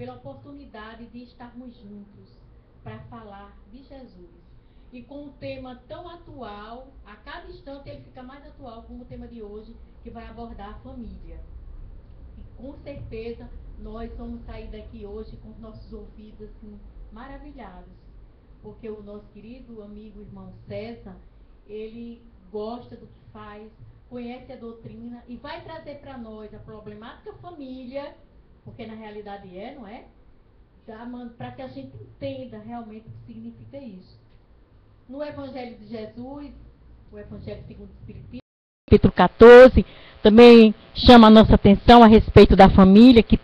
pela oportunidade de estarmos juntos para falar de Jesus. E com um tema tão atual, a cada instante ele fica mais atual, como o tema de hoje, que vai abordar a família. E com certeza nós vamos sair daqui hoje com os nossos ouvidos assim, maravilhados, porque o nosso querido amigo irmão César, ele gosta do que faz, conhece a doutrina e vai trazer para nós a problemática família, porque na realidade não é? Para que a gente entenda realmente o que significa isso. No Evangelho de Jesus, o Evangelho segundo o Espiritismo, capítulo 14, também chama a nossa atenção a respeito da família, que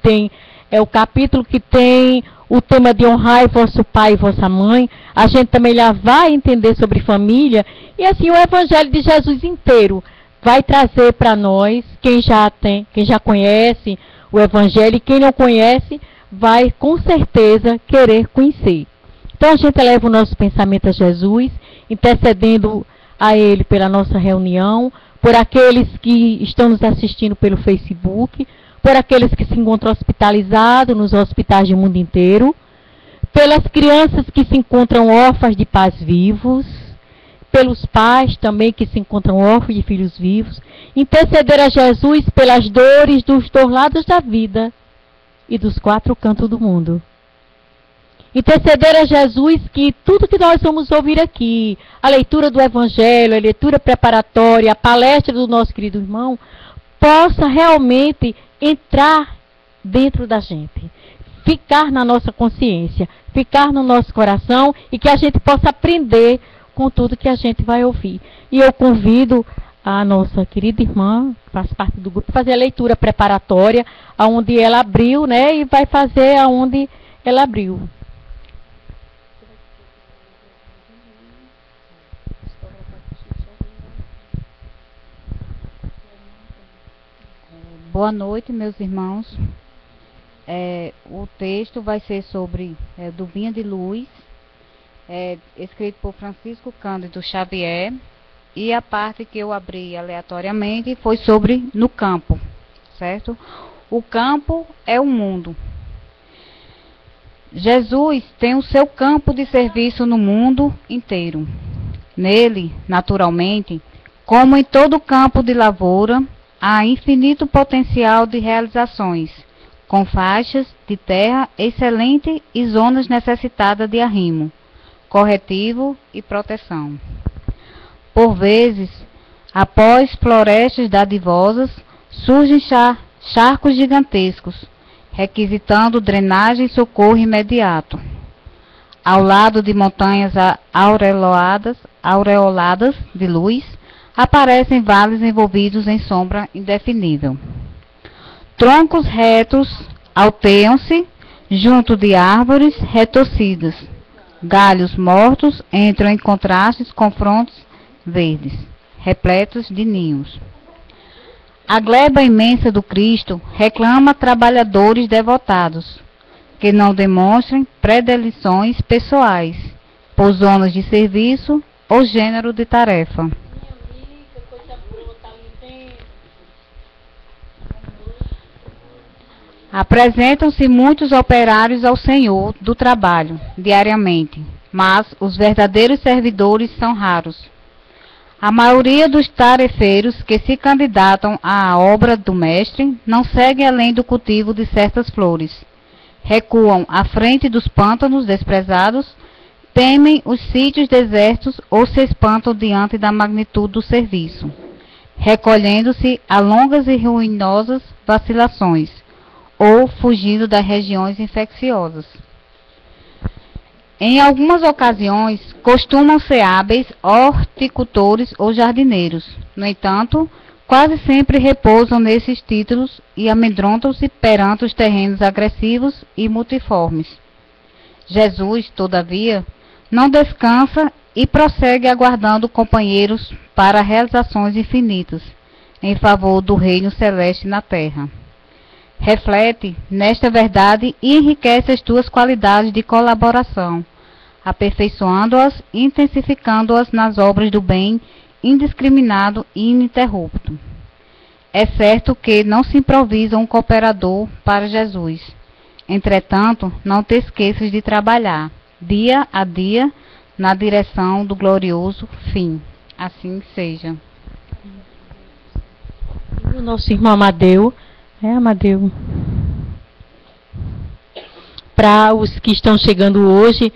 é o capítulo que tem o tema de honrar vosso pai e vossa mãe. A gente também já vai entender sobre família, e assim o Evangelho de Jesus inteiro vai trazer para nós, quem já conhece o Evangelho, e quem não conhece, vai com certeza querer conhecer. Então a gente eleva o nosso pensamento a Jesus, intercedendo a Ele pela nossa reunião, por aqueles que estão nos assistindo pelo Facebook, por aqueles que se encontram hospitalizados nos hospitais do mundo inteiro, pelas crianças que se encontram órfãs de pais vivos, pelos pais também que se encontram órfãos de filhos vivos, interceder a Jesus pelas dores dos dois lados da vida e dos quatro cantos do mundo. Interceder a Jesus que tudo que nós vamos ouvir aqui, a leitura do Evangelho, a leitura preparatória, a palestra do nosso querido irmão, possa realmente entrar dentro da gente, ficar na nossa consciência, ficar no nosso coração, e que a gente possa aprender com tudo que a gente vai ouvir. E eu convido a nossa querida irmã, que faz parte do grupo, fazer a leitura preparatória, aonde ela abriu, né, e vai fazer aonde ela abriu. Boa noite, meus irmãos. O texto vai ser sobre do Vinha de Luz, escrito por Francisco Cândido Xavier, e a parte que eu abri aleatoriamente foi sobre no campo, certo? O campo é o mundo. Jesus tem o seu campo de serviço no mundo inteiro. Nele, naturalmente, como em todo campo de lavoura, há infinito potencial de realizações, com faixas de terra excelente e zonas necessitadas de arrimo, corretivo e proteção. Por vezes, após florestas dadivosas, surgem charcos gigantescos, requisitando drenagem e socorro imediato. Ao lado de montanhas aureoladas de luz, aparecem vales envolvidos em sombra indefinível. Troncos retos alteiam-se junto de árvores retorcidas. Galhos mortos entram em contrastes com frontes verdes, repletos de ninhos. A gleba imensa do Cristo reclama trabalhadores devotados, que não demonstrem predileções pessoais, por zonas de serviço ou gênero de tarefa. Apresentam-se muitos operários ao Senhor do trabalho, diariamente, mas os verdadeiros servidores são raros. A maioria dos tarefeiros que se candidatam à obra do Mestre não seguem além do cultivo de certas flores. Recuam à frente dos pântanos desprezados, temem os sítios desertos ou se espantam diante da magnitude do serviço, recolhendo-se a longas e ruinosas vacilações, ou fugindo das regiões infecciosas. Em algumas ocasiões, costumam ser hábeis horticultores ou jardineiros. No entanto, quase sempre repousam nesses títulos e amedrontam-se perante os terrenos agressivos e multiformes. Jesus, todavia, não descansa e prossegue aguardando companheiros para realizações infinitas, em favor do reino celeste na terra. Reflete nesta verdade e enriquece as tuas qualidades de colaboração, aperfeiçoando-as e intensificando-as nas obras do bem indiscriminado e ininterrupto. É certo que não se improvisa um cooperador para Jesus, Entretanto, não te esqueças de trabalhar, dia a dia, na direção do glorioso fim. Assim seja. E o nosso irmão Amadeu, Amadeu. Para os que estão chegando hoje,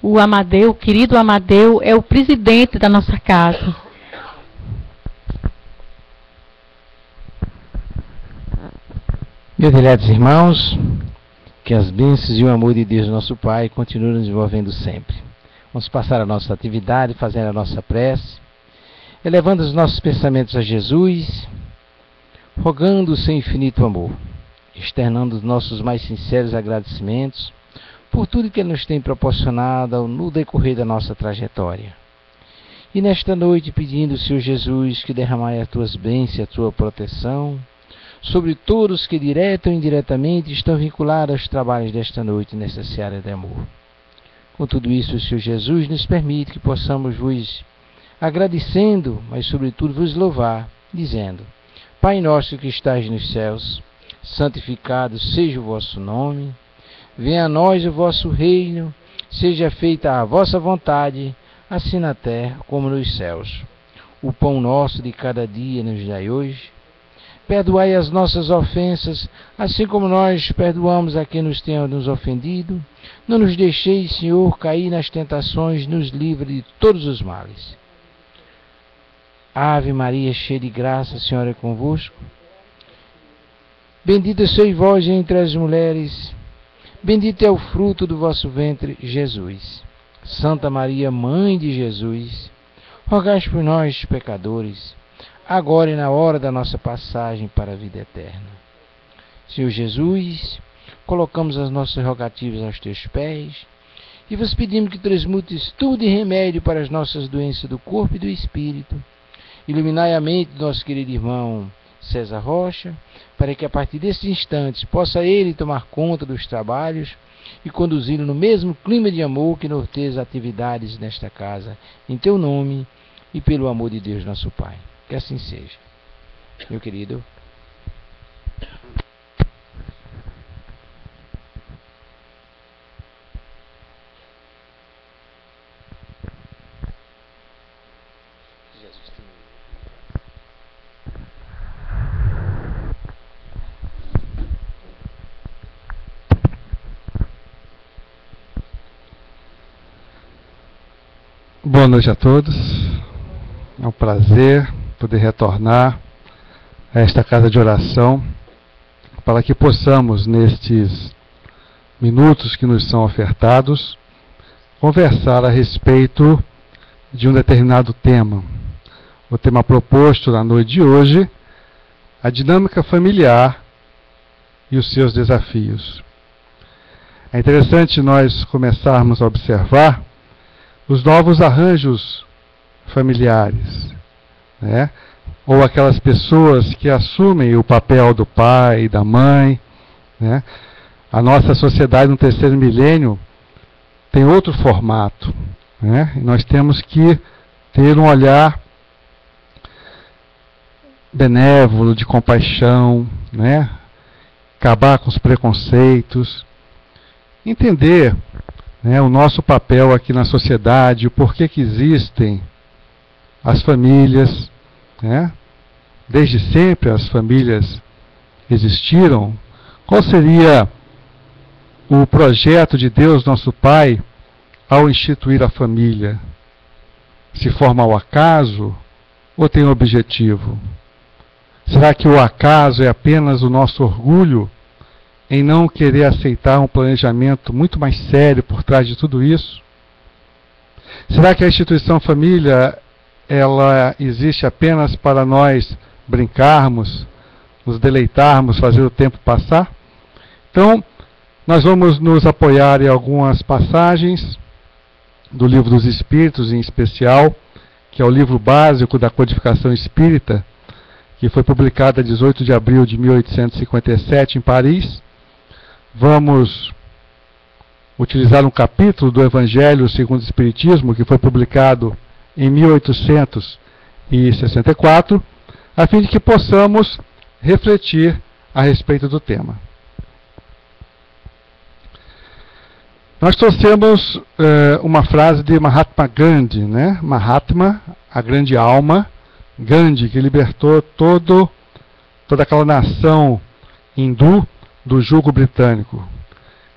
o Amadeu, o querido Amadeu, é o presidente da nossa casa. Meus diletos irmãos, que as bênçãos e o amor de Deus, nosso Pai, continuem nos envolvendo sempre. Vamos passar a nossa atividade, fazendo a nossa prece, elevando os nossos pensamentos a Jesus, rogando o seu infinito amor, externando os nossos mais sinceros agradecimentos por tudo que Ele nos tem proporcionado no decorrer da nossa trajetória. E nesta noite pedindo, Senhor Jesus, que derramai as tuas bênçãos e a tua proteção sobre todos que direta ou indiretamente estão vinculados aos trabalhos desta noite nesta seara de amor. Com tudo isso, o Senhor Jesus nos permite que possamos vos agradecendo, mas sobretudo vos louvar, dizendo: Pai nosso que estais nos céus, santificado seja o vosso nome, venha a nós o vosso reino, seja feita a vossa vontade, assim na terra como nos céus. O pão nosso de cada dia nos dai hoje. Perdoai as nossas ofensas, assim como nós perdoamos a quem nos tenha nos ofendido. Não nos deixeis, Senhor, cair nas tentações, nos livre de todos os males. Ave Maria, cheia de graça, o Senhor é convosco. Bendita sois vós entre as mulheres, bendito é o fruto do vosso ventre, Jesus. Santa Maria, Mãe de Jesus, rogai por nós, pecadores, agora e na hora da nossa passagem para a vida eterna. Senhor Jesus, colocamos as nossas rogativas aos teus pés e vos pedimos que transmutes tudo em remédio para as nossas doenças do corpo e do espírito. Iluminai a mente do nosso querido irmão César Rocha, para que a partir desses instantes possa ele tomar conta dos trabalhos e conduzi-lo no mesmo clima de amor que norteia as atividades nesta casa, em teu nome e pelo amor de Deus nosso Pai. Que assim seja. Meu querido. Boa noite a todos. É um prazer poder retornar a esta casa de oração para que possamos, nestes minutos que nos são ofertados, conversar a respeito de um determinado tema. O tema proposto na noite de hoje, a dinâmica familiar e os seus desafios. É interessante nós começarmos a observar os novos arranjos familiares, né? Ou aquelas pessoas que assumem o papel do pai e da mãe, né? A nossa sociedade no terceiro milênio tem outro formato, né? E nós temos que ter um olhar benévolo, de compaixão, né? Acabar com os preconceitos, entender, né, o nosso papel aqui na sociedade, o porquê que existem as famílias, né? Desde sempre as famílias existiram. Qual seria o projeto de Deus, nosso Pai, ao instituir a família? Se forma ao acaso ou tem um objetivo? Será que o acaso é apenas o nosso orgulho em não querer aceitar um planejamento muito mais sério por trás de tudo isso? Será que a instituição família, ela existe apenas para nós brincarmos, nos deleitarmos, fazer o tempo passar? Então, nós vamos nos apoiar em algumas passagens do Livro dos Espíritos, em especial, que é o livro básico da codificação espírita, que foi publicado a 18 de abril de 1857 em Paris. Vamos utilizar um capítulo do Evangelho segundo o Espiritismo, que foi publicado em 1864, a fim de que possamos refletir a respeito do tema. Nós trouxemos uma frase de Mahatma Gandhi, né? Mahatma, a grande alma, Gandhi, que libertou toda aquela nação hindu do jugo britânico.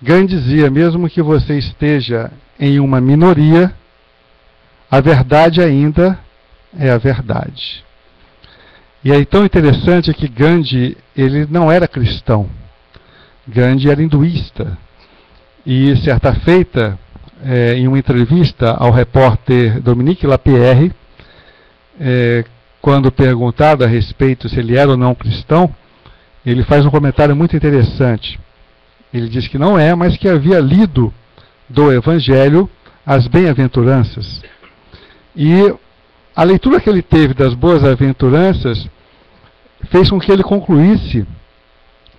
Gandhi dizia, mesmo que você esteja em uma minoria, a verdade ainda é a verdade. E aí tão interessante é que Gandhi, ele não era cristão. Gandhi era hinduísta. E certa feita, em uma entrevista ao repórter Dominique Lapierre, quando perguntado a respeito se ele era ou não cristão, ele faz um comentário muito interessante. Ele diz que não é, mas que havia lido do Evangelho as bem-aventuranças. E a leitura que ele teve das boas-aventuranças fez com que ele concluísse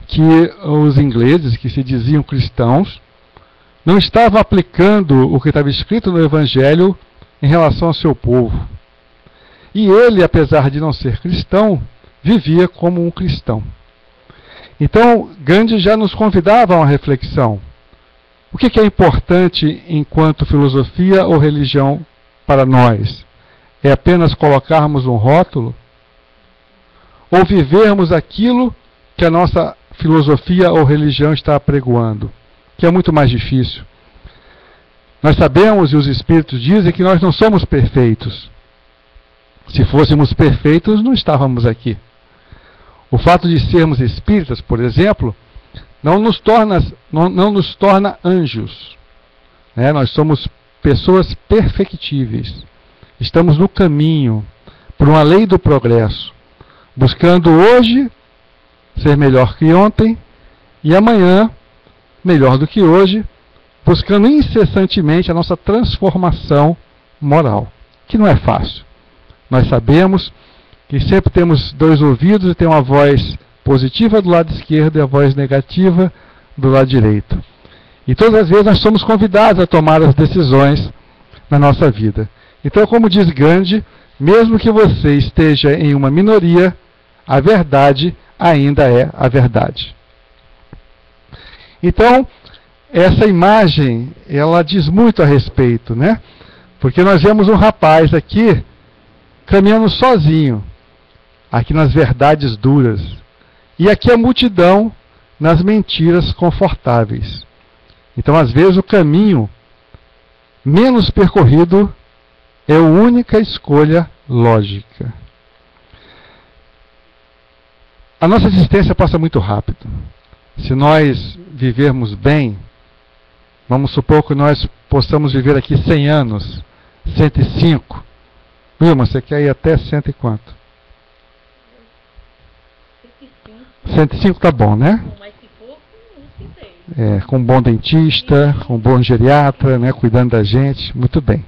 que os ingleses, que se diziam cristãos, não estavam aplicando o que estava escrito no Evangelho em relação ao seu povo. E ele, apesar de não ser cristão, vivia como um cristão. Então, Gandhi já nos convidava a uma reflexão. O que é importante enquanto filosofia ou religião para nós? É apenas colocarmos um rótulo? Ou vivermos aquilo que a nossa filosofia ou religião está apregoando? Que é muito mais difícil. Nós sabemos, e os Espíritos dizem, que nós não somos perfeitos. Se fôssemos perfeitos, não estávamos aqui. O fato de sermos espíritas, por exemplo, não nos torna anjos. Né? Nós somos pessoas perfectíveis. Estamos no caminho, por uma lei do progresso, buscando hoje ser melhor que ontem e amanhã melhor do que hoje, buscando incessantemente a nossa transformação moral, que não é fácil. Nós sabemos que sempre temos dois ouvidos e tem uma voz positiva do lado esquerdo e a voz negativa do lado direito. E todas as vezes nós somos convidados a tomar as decisões na nossa vida. Então, como diz Gandhi, mesmo que você esteja em uma minoria, a verdade ainda é a verdade. Então, essa imagem, ela diz muito a respeito, né? Porque nós vemos um rapaz aqui caminhando sozinho, aqui nas verdades duras, e aqui a multidão nas mentiras confortáveis. Então, às vezes, o caminho menos percorrido é a única escolha lógica. A nossa existência passa muito rápido. Se nós vivermos bem, vamos supor que nós possamos viver aqui 100 anos, 105. Wilma, você quer ir até 100 e quanto? 105 tá bom, né? Mas se for, não sei. Com um bom dentista, com um bom geriatra, né, cuidando da gente, muito bem.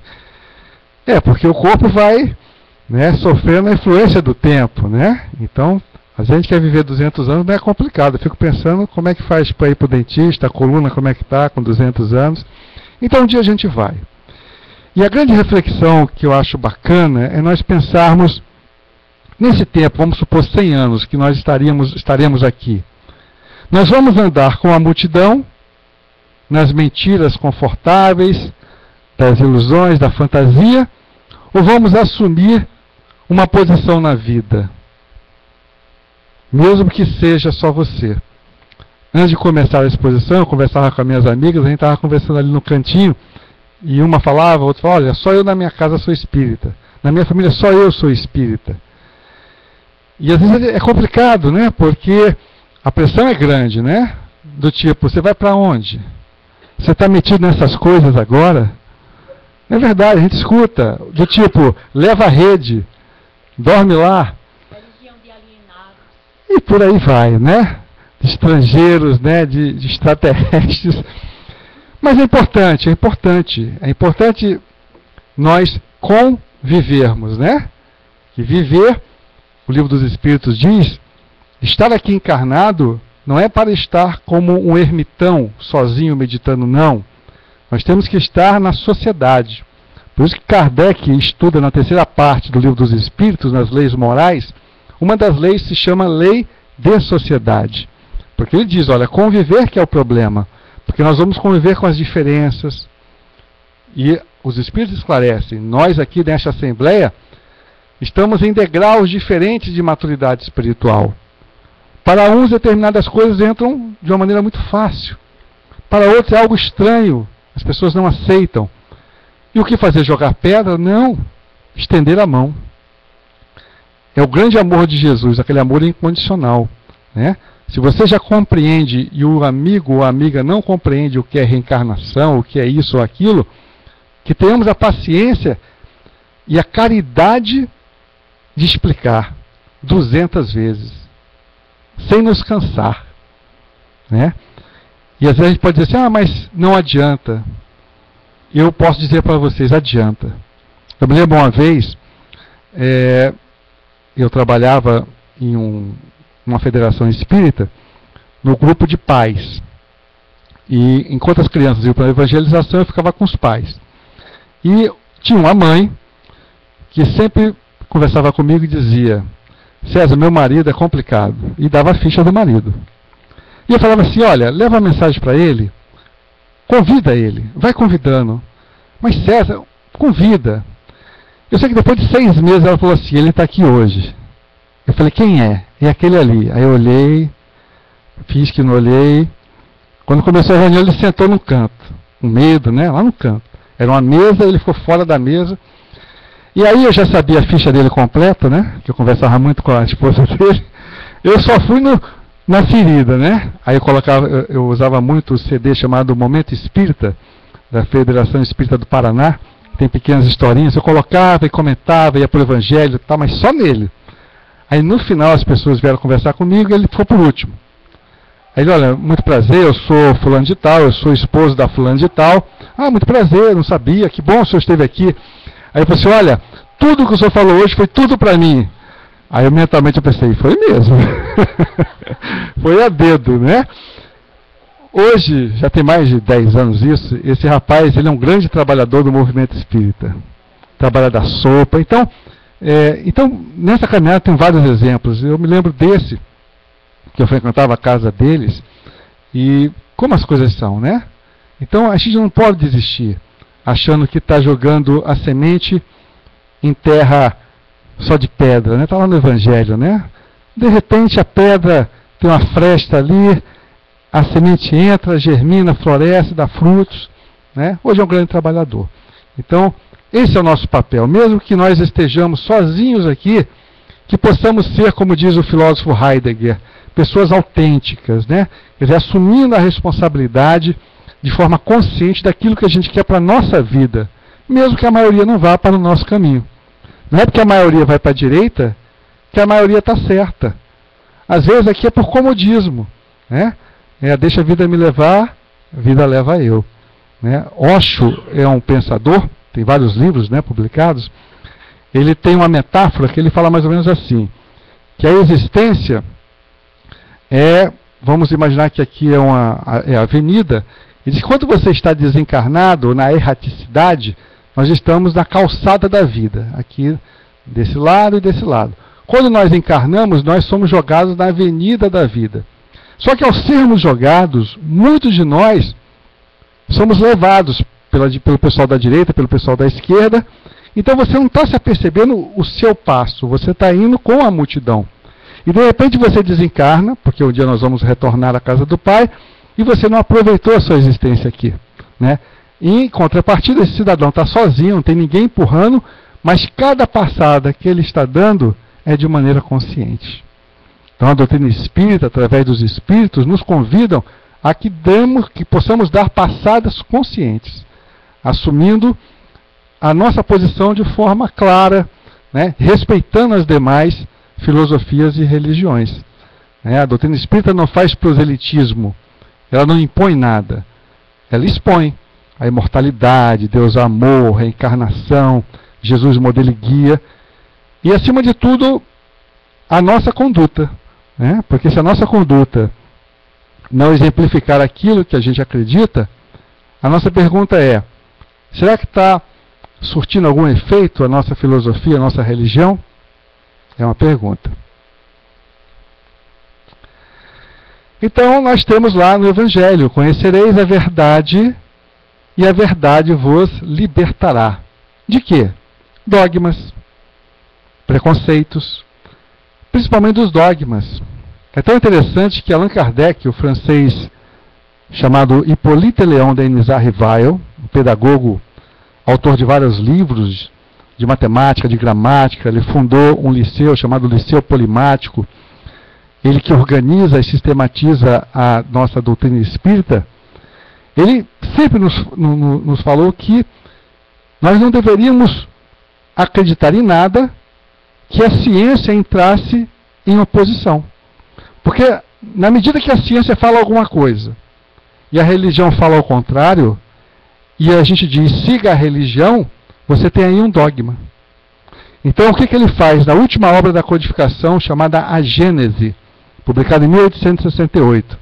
Porque o corpo vai, né, sofrendo a influência do tempo, né? Então, a gente quer viver 200 anos, não é complicado. Eu fico pensando como é que faz para ir para o dentista, a coluna como é que está com 200 anos. Então, um dia a gente vai. E a grande reflexão que eu acho bacana é nós pensarmos, nesse tempo, vamos supor 100 anos, que nós estaremos aqui. Nós vamos andar com a multidão, nas mentiras confortáveis, das ilusões, da fantasia, ou vamos assumir uma posição na vida? Mesmo que seja só você. Antes de começar a exposição, eu conversava com as minhas amigas, a gente estava conversando ali no cantinho, e uma falava, a outra falava, olha, só eu na minha casa sou espírita. Na minha família só eu sou espírita. E às vezes é complicado, né? Porque a pressão é grande, né? Do tipo, você vai para onde? Você está metido nessas coisas agora? É verdade, a gente escuta. Do tipo, leva a rede, dorme lá. Religião de alienados. E por aí vai, né? De estrangeiros, né? De extraterrestres. Mas é importante nós convivermos, né? E viver, o Livro dos Espíritos diz, estar aqui encarnado não é para estar como um ermitão, sozinho, meditando, não. Nós temos que estar na sociedade. Por isso que Kardec estuda na terceira parte do Livro dos Espíritos, nas leis morais, uma das leis se chama lei de sociedade. Porque ele diz, olha, conviver que é o problema. Porque Porque nós vamos conviver com as diferenças. E os Espíritos esclarecem, nós aqui nesta Assembleia estamos em degraus diferentes de maturidade espiritual. Para uns, determinadas coisas entram de uma maneira muito fácil. Para outros é algo estranho, as pessoas não aceitam. E o que fazer? Jogar pedra? Não. Estender a mão. É o grande amor de Jesus, aquele amor incondicional, né? Se você já compreende e o amigo ou a amiga não compreende o que é reencarnação, o que é isso ou aquilo, que tenhamos a paciência e a caridade de explicar 200 vezes, sem nos cansar, né? E às vezes a gente pode dizer assim, mas não adianta. Eu posso dizer para vocês, adianta. Eu me lembro uma vez, eu trabalhava em uma federação espírita, no grupo de pais. E enquanto as crianças iam para a evangelização, eu ficava com os pais. E tinha uma mãe que sempre conversava comigo e dizia, César, meu marido é complicado. E dava a ficha do marido. E eu falava assim, olha, leva a mensagem para ele, convida ele, vai convidando. Mas César, convida. Eu sei que depois de 6 meses ela falou assim, ele está aqui hoje. Eu falei, quem é? É aquele ali. Aí eu olhei, fiz que não olhei. Quando começou a reunião, ele sentou no canto, com medo, né? Lá no canto. Era uma mesa, ele ficou fora da mesa. E aí eu já sabia a ficha dele completa, né? Que eu conversava muito com a esposa dele. Eu só fui na ferida, né? Aí eu usava muito o CD chamado Momento Espírita, da Federação Espírita do Paraná. Tem pequenas historinhas. Eu colocava e comentava, ia para o Evangelho e tal, mas só nele. Aí no final as pessoas vieram conversar comigo e ele ficou por último. Aí ele, olha, muito prazer, eu sou fulano de tal, eu sou esposo da fulano de tal. Ah, muito prazer, não sabia, que bom o senhor esteve aqui. Aí eu falei assim, olha, tudo que o senhor falou hoje foi tudo para mim. Aí eu mentalmente pensei, foi mesmo. Foi a dedo, né? Hoje, já tem mais de 10 anos isso, esse rapaz, ele é um grande trabalhador do movimento espírita. Trabalha da sopa, então, nessa caminhada tem vários exemplos. Eu me lembro desse, que eu frequentava a casa deles, e como as coisas são, né? Então a gente não pode desistir, achando que está jogando a semente em terra só de pedra, né? Está lá no Evangelho, né? De repente a pedra tem uma fresta ali, a semente entra, germina, floresce, dá frutos, né? Hoje é um grande trabalhador. Então, esse é o nosso papel. Mesmo que nós estejamos sozinhos aqui, que possamos ser, como diz o filósofo Heidegger, pessoas autênticas, né? Quer dizer, assumindo a responsabilidade de forma consciente daquilo que a gente quer para a nossa vida, mesmo que a maioria não vá para o nosso caminho. Não é porque a maioria vai para a direita que a maioria está certa. Às vezes aqui é por comodismo, né? Deixa a vida me levar, a vida leva eu. Né? Osho é um pensador, tem vários livros, né, publicados. Ele tem uma metáfora que ele fala mais ou menos assim, que a existência vamos imaginar que aqui é a avenida, e diz que quando você está desencarnado, na erraticidade, nós estamos na calçada da vida, aqui desse lado e desse lado. Quando nós encarnamos, nós somos jogados na avenida da vida. Só que ao sermos jogados, muitos de nós somos levados pelo pessoal da direita, pelo pessoal da esquerda. Então você não está se apercebendo o seu passo, você está indo com a multidão. E de repente você desencarna, porque um dia nós vamos retornar à casa do Pai, e você não aproveitou a sua existência aqui. Né? E em contrapartida, esse cidadão está sozinho, não tem ninguém empurrando, mas cada passada que ele está dando é de maneira consciente. Então a doutrina espírita, através dos espíritos, nos convidam a que possamos dar passadas conscientes, assumindo a nossa posição de forma clara, né, respeitando as demais filosofias e religiões. A doutrina espírita não faz proselitismo, ela não impõe nada, ela expõe a imortalidade, Deus amor, reencarnação, Jesus modelo e guia, e acima de tudo, a nossa conduta. Né? Porque se a nossa conduta não exemplificar aquilo que a gente acredita, a nossa pergunta é, será que está surtindo algum efeito a nossa filosofia, a nossa religião? É uma pergunta. Então, nós temos lá no Evangelho: conhecereis a verdade e a verdade vos libertará. De quê? Dogmas, preconceitos, principalmente dos dogmas. É tão interessante que Allan Kardec, o francês chamado Hippolyte Léon Denisard Rivail, um pedagogo, autor de vários livros de matemática, de gramática, ele fundou um liceu chamado Liceu Polimático, ele que organiza e sistematiza a nossa doutrina espírita. Ele sempre nos falou que nós não deveríamos acreditar em nada que a ciência entrasse em oposição. Porque na medida que a ciência fala alguma coisa e a religião fala ao contrário, e a gente diz siga a religião, você tem aí um dogma. Então o que ele faz? Na última obra da codificação, chamada A Gênese, publicada em 1868,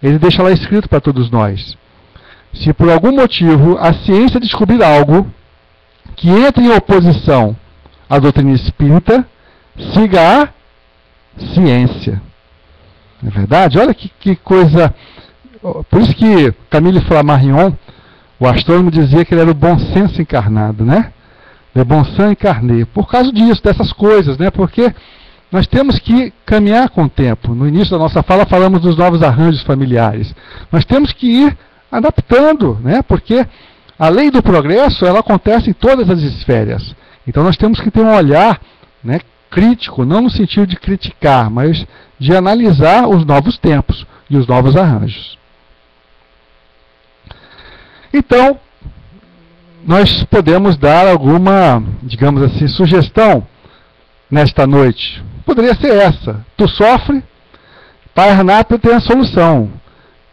ele deixa lá escrito para todos nós: se por algum motivo a ciência descobrir algo que entra em oposição à doutrina espírita, siga a ciência. Não é verdade? Olha que coisa. Por isso que Camille Flammarion, o astrônomo, dizia que ele era o bom senso encarnado, né? Le bon sens incarné. Por causa disso, dessas coisas, né? Porque nós temos que caminhar com o tempo. No início da nossa fala falamos dos novos arranjos familiares. Nós temos que ir adaptando, né? Porque a lei do progresso, ela acontece em todas as esferas. Então nós temos que ter um olhar, né, crítico, não no sentido de criticar, mas de analisar os novos tempos e os novos arranjos. Então, nós podemos dar alguma, digamos assim, sugestão nesta noite. Poderia ser essa: tu sofre, Pai Arnápio tem a solução.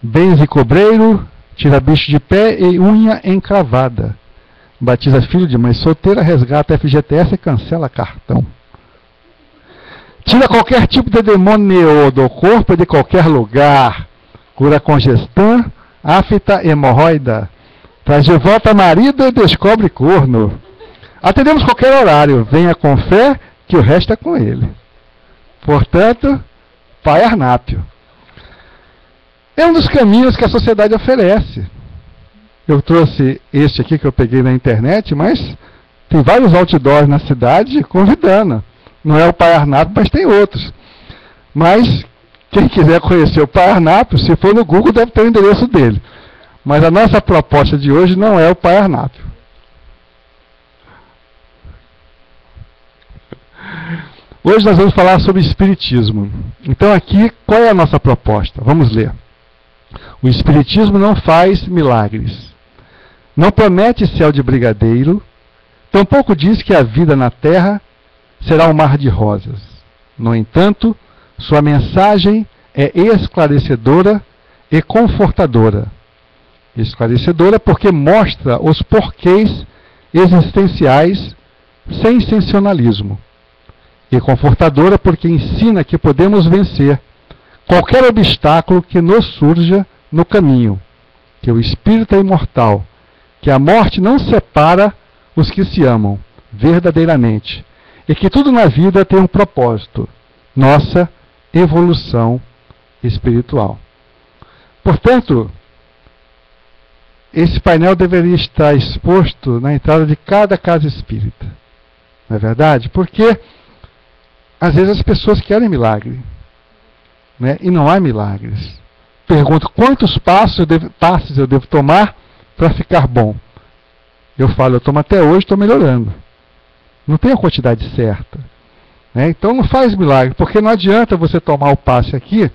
Bens e cobreiro, tira bicho de pé e unha encravada. Batiza filho de mãe solteira, resgata FGTS e cancela cartão. Tira qualquer tipo de demônio do corpo e de qualquer lugar. Cura congestão, afta, hemorroida. Traz de volta marido e descobre corno. Atendemos qualquer horário. Venha com fé, que o resto é com ele. Portanto, Pai Arnápio. É um dos caminhos que a sociedade oferece. Eu trouxe este aqui que eu peguei na internet, mas tem vários outdoors na cidade convidando. Não é o Pai Arnápio, mas tem outros. Mas quem quiser conhecer o Pai Arnápio, se for no Google, deve ter o endereço dele. Mas a nossa proposta de hoje não é o Pai Arnápio. Hoje nós vamos falar sobre Espiritismo. Então aqui, qual é a nossa proposta? Vamos ler. O Espiritismo não faz milagres. Não promete céu de brigadeiro. Tampouco diz que a vida na terra será um mar de rosas. No entanto, sua mensagem é esclarecedora e confortadora. Esclarecedora porque mostra os porquês existenciais sem sensacionalismo. E confortadora porque ensina que podemos vencer qualquer obstáculo que nos surja no caminho, que o espírito é imortal, que a morte não separa os que se amam verdadeiramente, e que tudo na vida tem um propósito: nossa evolução espiritual. Portanto, esse painel deveria estar exposto na entrada de cada casa espírita. Não é verdade? Porque às vezes as pessoas querem milagre, né? E não há milagres. Pergunto: quantos passos eu devo tomar para ficar bom? Eu falo: eu tomo até hoje, estou melhorando. Não tem a quantidade certa, né? Então não faz milagre, porque não adianta você tomar o passe aqui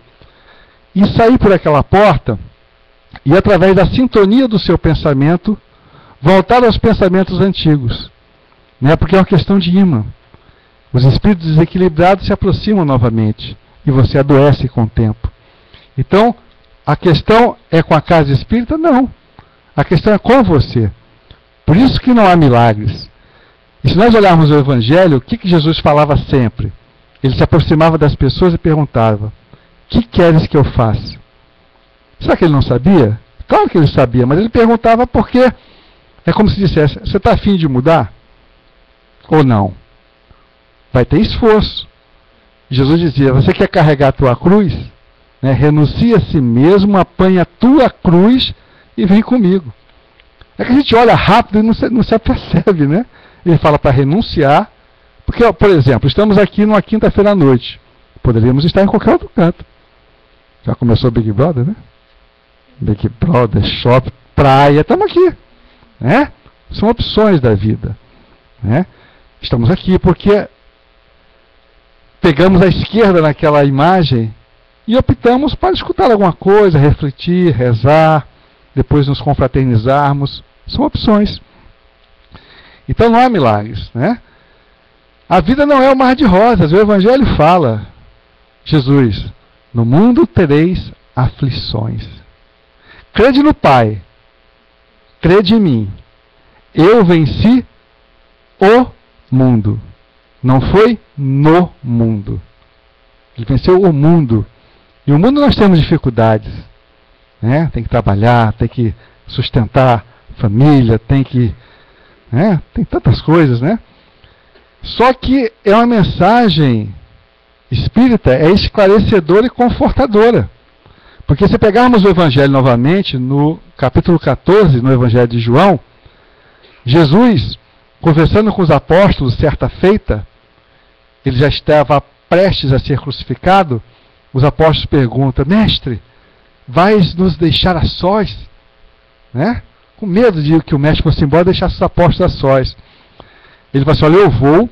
e sair por aquela porta e, através da sintonia do seu pensamento, voltar aos pensamentos antigos, né? Porque é uma questão de imã. Os espíritos desequilibrados se aproximam novamente e você adoece com o tempo. Então, a questão é com a casa espírita? Não. A questão é com você. Por isso que não há milagres. E se nós olharmos o Evangelho, o que Jesus falava sempre? Ele se aproximava das pessoas e perguntava: que queres que eu faça? Será que ele não sabia? Claro que ele sabia, mas ele perguntava porque é como se dissesse: você está afim de mudar? Ou não? Vai ter esforço. Jesus dizia: você quer carregar a tua cruz? né? Renuncia a si mesmo, apanha a tua cruz e vem comigo. É que a gente olha rápido e não se apercebe, né? Ele fala para renunciar, porque, por exemplo, estamos aqui numa quinta-feira à noite. Poderíamos estar em qualquer outro canto. Já começou o Big Brother, né? Big Brother, shopping, praia, estamos aqui. Né? São opções da vida. Né? Estamos aqui porque pegamos a esquerda naquela imagem e optamos para escutar alguma coisa, refletir, rezar, depois nos confraternizarmos. São opções. Então não há milagres. Né? A vida não é um mar de rosas. O Evangelho fala, Jesus, no mundo tereis aflições. Crede no Pai, crede em mim. Eu venci o mundo. Não foi no mundo. Ele venceu o mundo. E o mundo nós temos dificuldades. Né? Tem que trabalhar, tem que sustentar família, tem que... Né? Tem tantas coisas, né? Só que é uma mensagem espírita, é esclarecedora e confortadora. Porque se pegarmos o Evangelho novamente, no capítulo 14, no Evangelho de João, Jesus, conversando com os apóstolos certa feita, ele já estava prestes a ser crucificado, os apóstolos perguntam, mestre, vais nos deixar a sós? Né? Com medo de que o mestre fosse embora e deixasse os apóstolos a sós. Ele falou assim, olha, eu vou,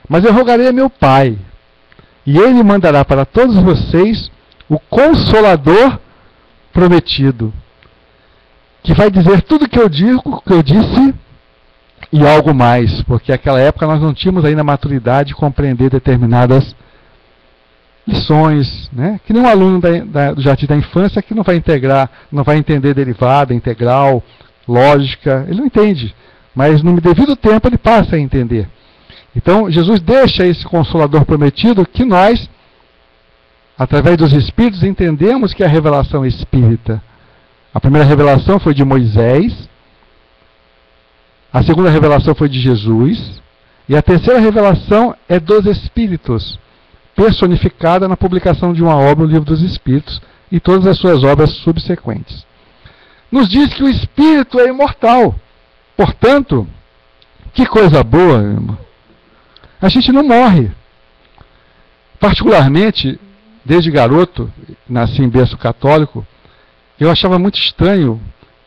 mas eu rogarei a meu Pai, e ele mandará para todos vocês o Consolador prometido, que vai dizer tudo que eu digo, que eu disse, e algo mais, porque naquela época nós não tínhamos ainda a maturidade de compreender determinadas lições, né? Que nem um aluno do jardim da infância que não vai integrar, não vai entender derivada, integral, lógica, ele não entende, mas no devido tempo ele passa a entender. Então Jesus deixa esse Consolador prometido que nós, através dos Espíritos, entendemos que é a revelação espírita. A primeira revelação foi de Moisés, a segunda revelação foi de Jesus, e a terceira revelação é dos Espíritos, personificada na publicação de uma obra, o Livro dos Espíritos, e todas as suas obras subsequentes. Nos diz que o Espírito é imortal. Portanto, que coisa boa, irmão. A gente não morre. Particularmente, desde garoto, nasci em berço católico, eu achava muito estranho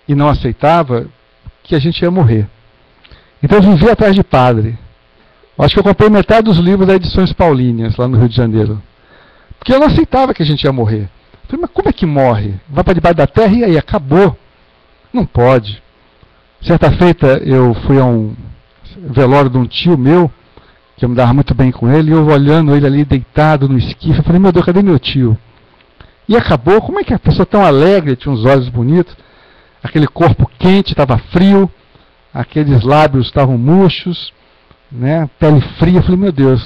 e não aceitava que a gente ia morrer. Então eu vivia atrás de padre. Acho que eu comprei metade dos livros das Edições Paulíneas, lá no Rio de Janeiro. Porque eu não aceitava que a gente ia morrer. Eu falei, mas como é que morre? Vai para debaixo da terra e aí, acabou. Não pode. Certa feita eu fui a um velório de um tio meu, que eu me dava muito bem com ele, e eu olhando ele ali deitado no esquife, eu falei, meu Deus, cadê meu tio? E acabou, como é que a pessoa tão alegre, tinha uns olhos bonitos, aquele corpo quente, estava frio, aqueles lábios estavam murchos, né, pele fria, eu falei, meu Deus.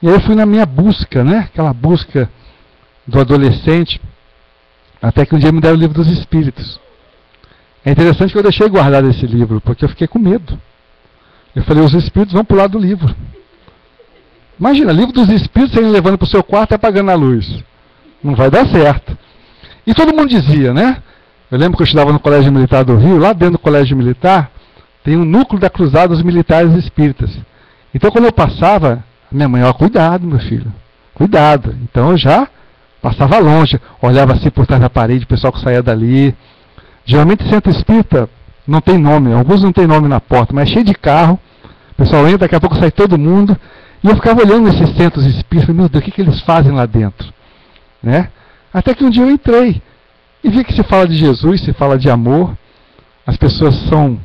E aí eu fui na minha busca, né, aquela busca do adolescente, até que um dia me deram o Livro dos Espíritos. É interessante que eu deixei guardado esse livro, porque eu fiquei com medo. Eu falei, os Espíritos vão pular do livro. Imagina, Livro dos Espíritos, você levando para o seu quarto e apagando a luz. Não vai dar certo. E todo mundo dizia, né? Eu lembro que eu estudava no Colégio Militar do Rio, lá dentro do Colégio Militar, tem um núcleo da Cruzada dos Militares Espíritas. Então quando eu passava, minha mãe, ó, cuidado, meu filho, cuidado. Então eu já passava longe, olhava assim por trás da parede, o pessoal que saía dali. Geralmente centro espírita não tem nome, alguns não tem nome na porta, mas é cheio de carro, o pessoal entra, daqui a pouco sai todo mundo. E eu ficava olhando esses centros espíritas, meu Deus, o que eles fazem lá dentro? Né? Até que um dia eu entrei e vi que se fala de Jesus, se fala de amor, as pessoas são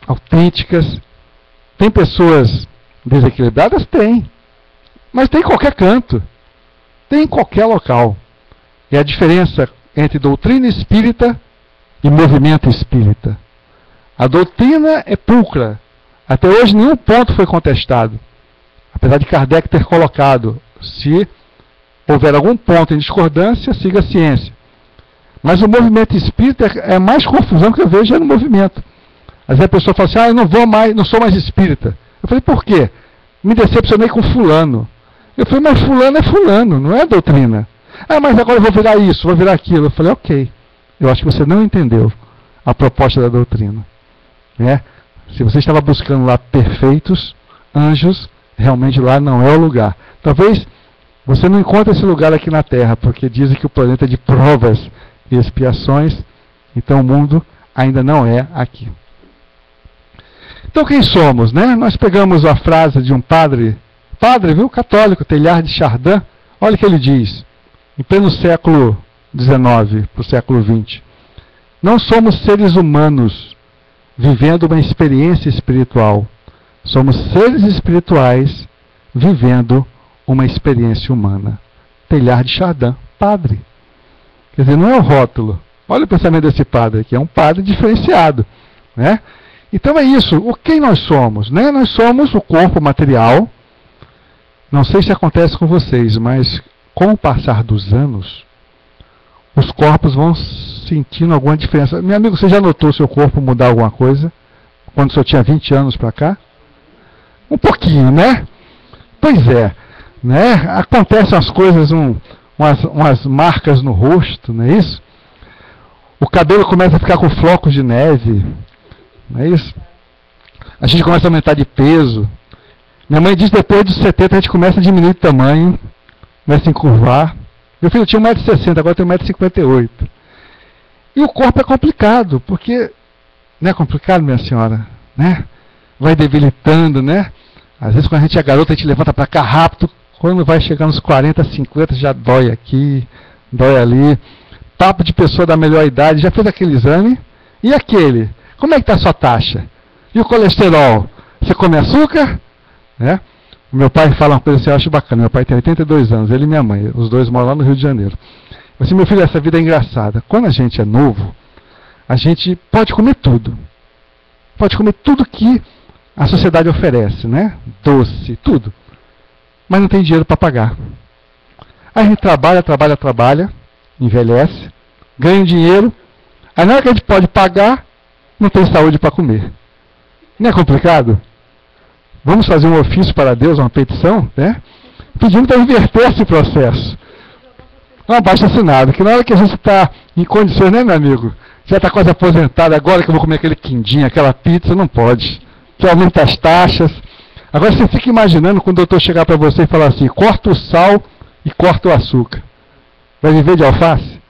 autênticas. Tem pessoas desequilibradas? Tem. Mas tem em qualquer canto. Tem em qualquer local. E a diferença entre doutrina espírita e movimento espírita. A doutrina é pulcra. Até hoje nenhum ponto foi contestado. Apesar de Kardec ter colocado, se houver algum ponto em discordância, siga a ciência. Mas o movimento espírita é mais confusão que eu vejo no movimento. Às vezes a pessoa fala assim, eu não vou mais, não sou mais espírita. Eu falei, por quê? Me decepcionei com fulano. Eu falei, mas fulano é fulano, não é doutrina. Ah, mas agora eu vou virar isso, vou virar aquilo. Eu falei, ok. Eu acho que você não entendeu a proposta da doutrina. Né? Se você estava buscando lá perfeitos, anjos, realmente lá não é o lugar. Talvez você não encontre esse lugar aqui na Terra, porque dizem que o planeta é de provas e expiações, então o mundo ainda não é aqui. Então quem somos, né? Nós pegamos a frase de um padre, viu, católico, Teilhard de Chardin, olha o que ele diz, em pleno século XIX para o século XX. Não somos seres humanos vivendo uma experiência espiritual. Somos seres espirituais vivendo uma experiência humana. Teilhard de Chardin, padre. Quer dizer, não é o rótulo. Olha o pensamento desse padre aqui, é um padre diferenciado. Né? Então é isso. O que nós somos? Né? Nós somos o corpo material. Não sei se acontece com vocês, mas com o passar dos anos, os corpos vão sentindo alguma diferença. Meu amigo, você já notou o seu corpo mudar alguma coisa? Quando o senhor tinha 20 anos para cá? Um pouquinho, né? Pois é. Né? Acontecem as coisas, umas marcas no rosto, não é isso? O cabelo começa a ficar com flocos de neve, não é isso? A gente começa a aumentar de peso. Minha mãe diz que depois dos 70 a gente começa a diminuir de tamanho, começa a encurvar. Meu filho tinha 1,60m, agora tem 1,58m. E o corpo é complicado, porque... Não é complicado, minha senhora? Né? Vai debilitando, né? Às vezes quando a gente é garota, a gente levanta para cá rápido. Quando vai chegar nos 40, 50, já dói aqui, dói ali. Papo de pessoa da melhor idade, já fez aquele exame? E aquele? Como é que está a sua taxa? E o colesterol? Você come açúcar? Né? O meu pai fala uma coisa assim, eu acho bacana. Meu pai tem 82 anos, ele e minha mãe. Os dois moram lá no Rio de Janeiro. Eu disse, meu filho, essa vida é engraçada. Quando a gente é novo, a gente pode comer tudo. Pode comer tudo que a sociedade oferece, né? Doce, tudo. Mas não tem dinheiro para pagar. Aí a gente trabalha, envelhece, ganha dinheiro. Aí na hora que a gente pode pagar, não tem saúde para comer. Não é complicado? Vamos fazer um ofício para Deus, uma petição, né? Pedindo para inverter esse processo. Um abaixo-assinado, que na hora que a gente está em condições, né, meu amigo? Já está quase aposentado, agora que eu vou comer aquele quindim, aquela pizza, não pode. Que aumenta as taxas. Agora você fica imaginando quando o doutor chegar para você e falar assim, corta o sal e corta o açúcar. Vai viver de alface?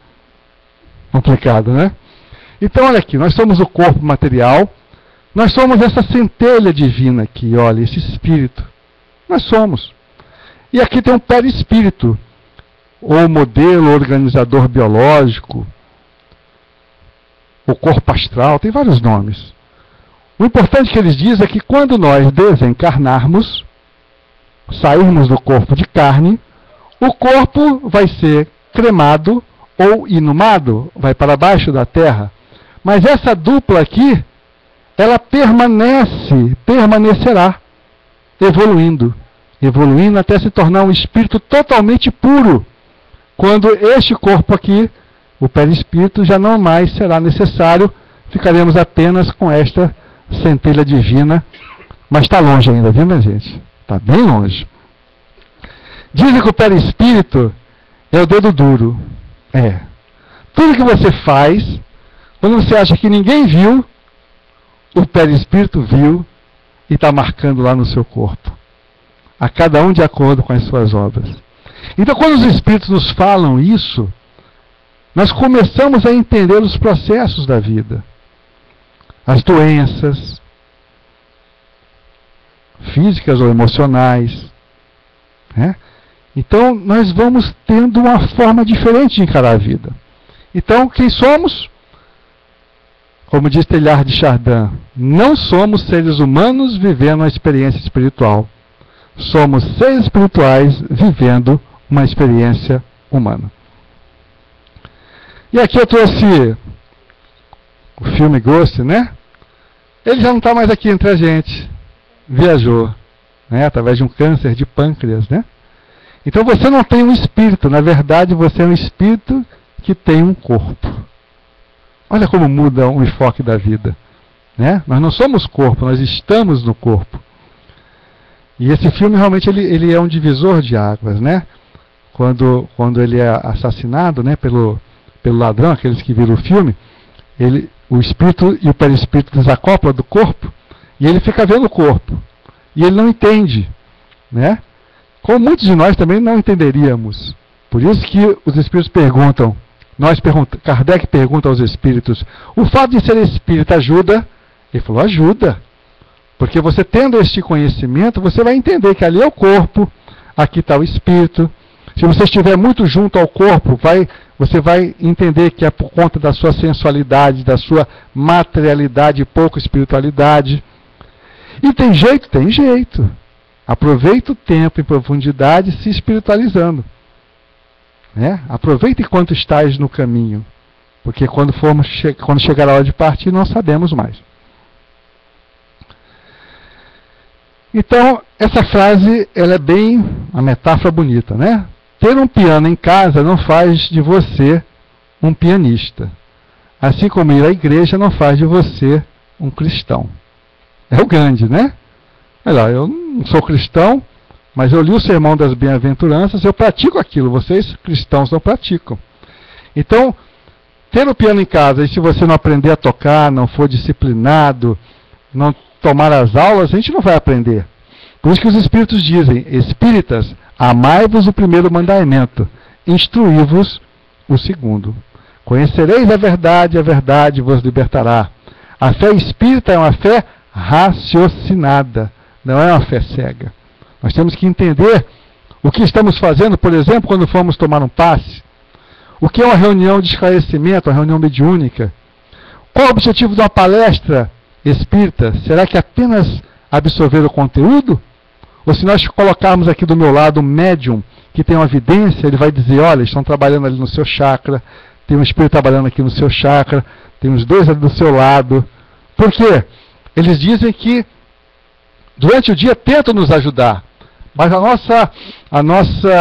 Complicado, né? Então, olha aqui, nós somos o corpo material, nós somos essa centelha divina aqui, olha, esse espírito. Nós somos. E aqui tem um perispírito, ou modelo organizador biológico, o corpo astral, tem vários nomes. O importante que eles dizem é que quando nós desencarnarmos, sairmos do corpo de carne, o corpo vai ser cremado ou inumado, vai para baixo da terra. Mas essa dupla aqui, ela permanecerá evoluindo até se tornar um espírito totalmente puro. Quando este corpo aqui, o perispírito, já não mais será necessário, ficaremos apenas com esta centelha divina, mas está longe ainda, viu, minha gente? Está bem longe. Dizem que o perispírito é o dedo duro. É. Tudo que você faz, quando você acha que ninguém viu, o perispírito viu e está marcando lá no seu corpo. A cada um de acordo com as suas obras. Então, quando os espíritos nos falam isso, nós começamos a entender os processos da vida. As doenças físicas ou emocionais. Né? Então, nós vamos tendo uma forma diferente de encarar a vida. Então, quem somos? Como diz Teilhard de Chardin, não somos seres humanos vivendo uma experiência espiritual. Somos seres espirituais vivendo uma experiência humana. E aqui eu trouxe o filme Ghost, né? Ele já não está mais aqui entre a gente. Viajou, né? Através de um câncer de pâncreas, né? Então você não tem um espírito. Na verdade, você é um espírito que tem um corpo. Olha como muda o enfoque da vida. Né? Nós não somos corpo, nós estamos no corpo. E esse filme realmente ele é um divisor de águas, né? quando ele é assassinado, né, pelo ladrão, aqueles que viram o filme, o espírito e o perispírito desacoplam do corpo, e ele fica vendo o corpo, e ele não entende, né? Como muitos de nós também não entenderíamos. Por isso que os espíritos perguntam, Kardec pergunta aos espíritos, o fato de ser espírita ajuda? Ele falou, ajuda. Porque você tendo este conhecimento, você vai entender que ali é o corpo, aqui está o espírito. Se você estiver muito junto ao corpo, você vai entender que é por conta da sua sensualidade, da sua materialidade e pouca espiritualidade. E tem jeito? Tem jeito. Aproveita o tempo em profundidade se espiritualizando. Né? Aproveita enquanto estás no caminho. Porque quando chegar a hora de partir, não sabemos mais. Então, essa frase, ela é bem uma metáfora bonita, né? Ter um piano em casa não faz de você um pianista. Assim como ir à igreja não faz de você um cristão. É o grande, né? Olha lá, eu não sou cristão, mas eu li o Sermão das Bem-aventuranças, eu pratico aquilo, vocês cristãos não praticam. Então, ter o piano em casa, e se você não aprender a tocar, não for disciplinado, não tomar as aulas, a gente não vai aprender. Por isso que os espíritos dizem, espíritas, amai-vos o primeiro mandamento, instruí-vos o segundo. Conhecereis a verdade vos libertará. A fé espírita é uma fé raciocinada, não é uma fé cega. Nós temos que entender o que estamos fazendo, por exemplo, quando formos tomar um passe. O que é uma reunião de esclarecimento, uma reunião mediúnica? Qual o objetivo de uma palestra espírita? Será que apenas absorver o conteúdo? Ou se nós colocarmos aqui do meu lado um médium que tem uma evidência, ele vai dizer, olha, estão trabalhando ali no seu chakra, tem um espírito trabalhando aqui no seu chakra, tem uns dois ali do seu lado. Por quê? Eles dizem que durante o dia tentam nos ajudar, mas a nossa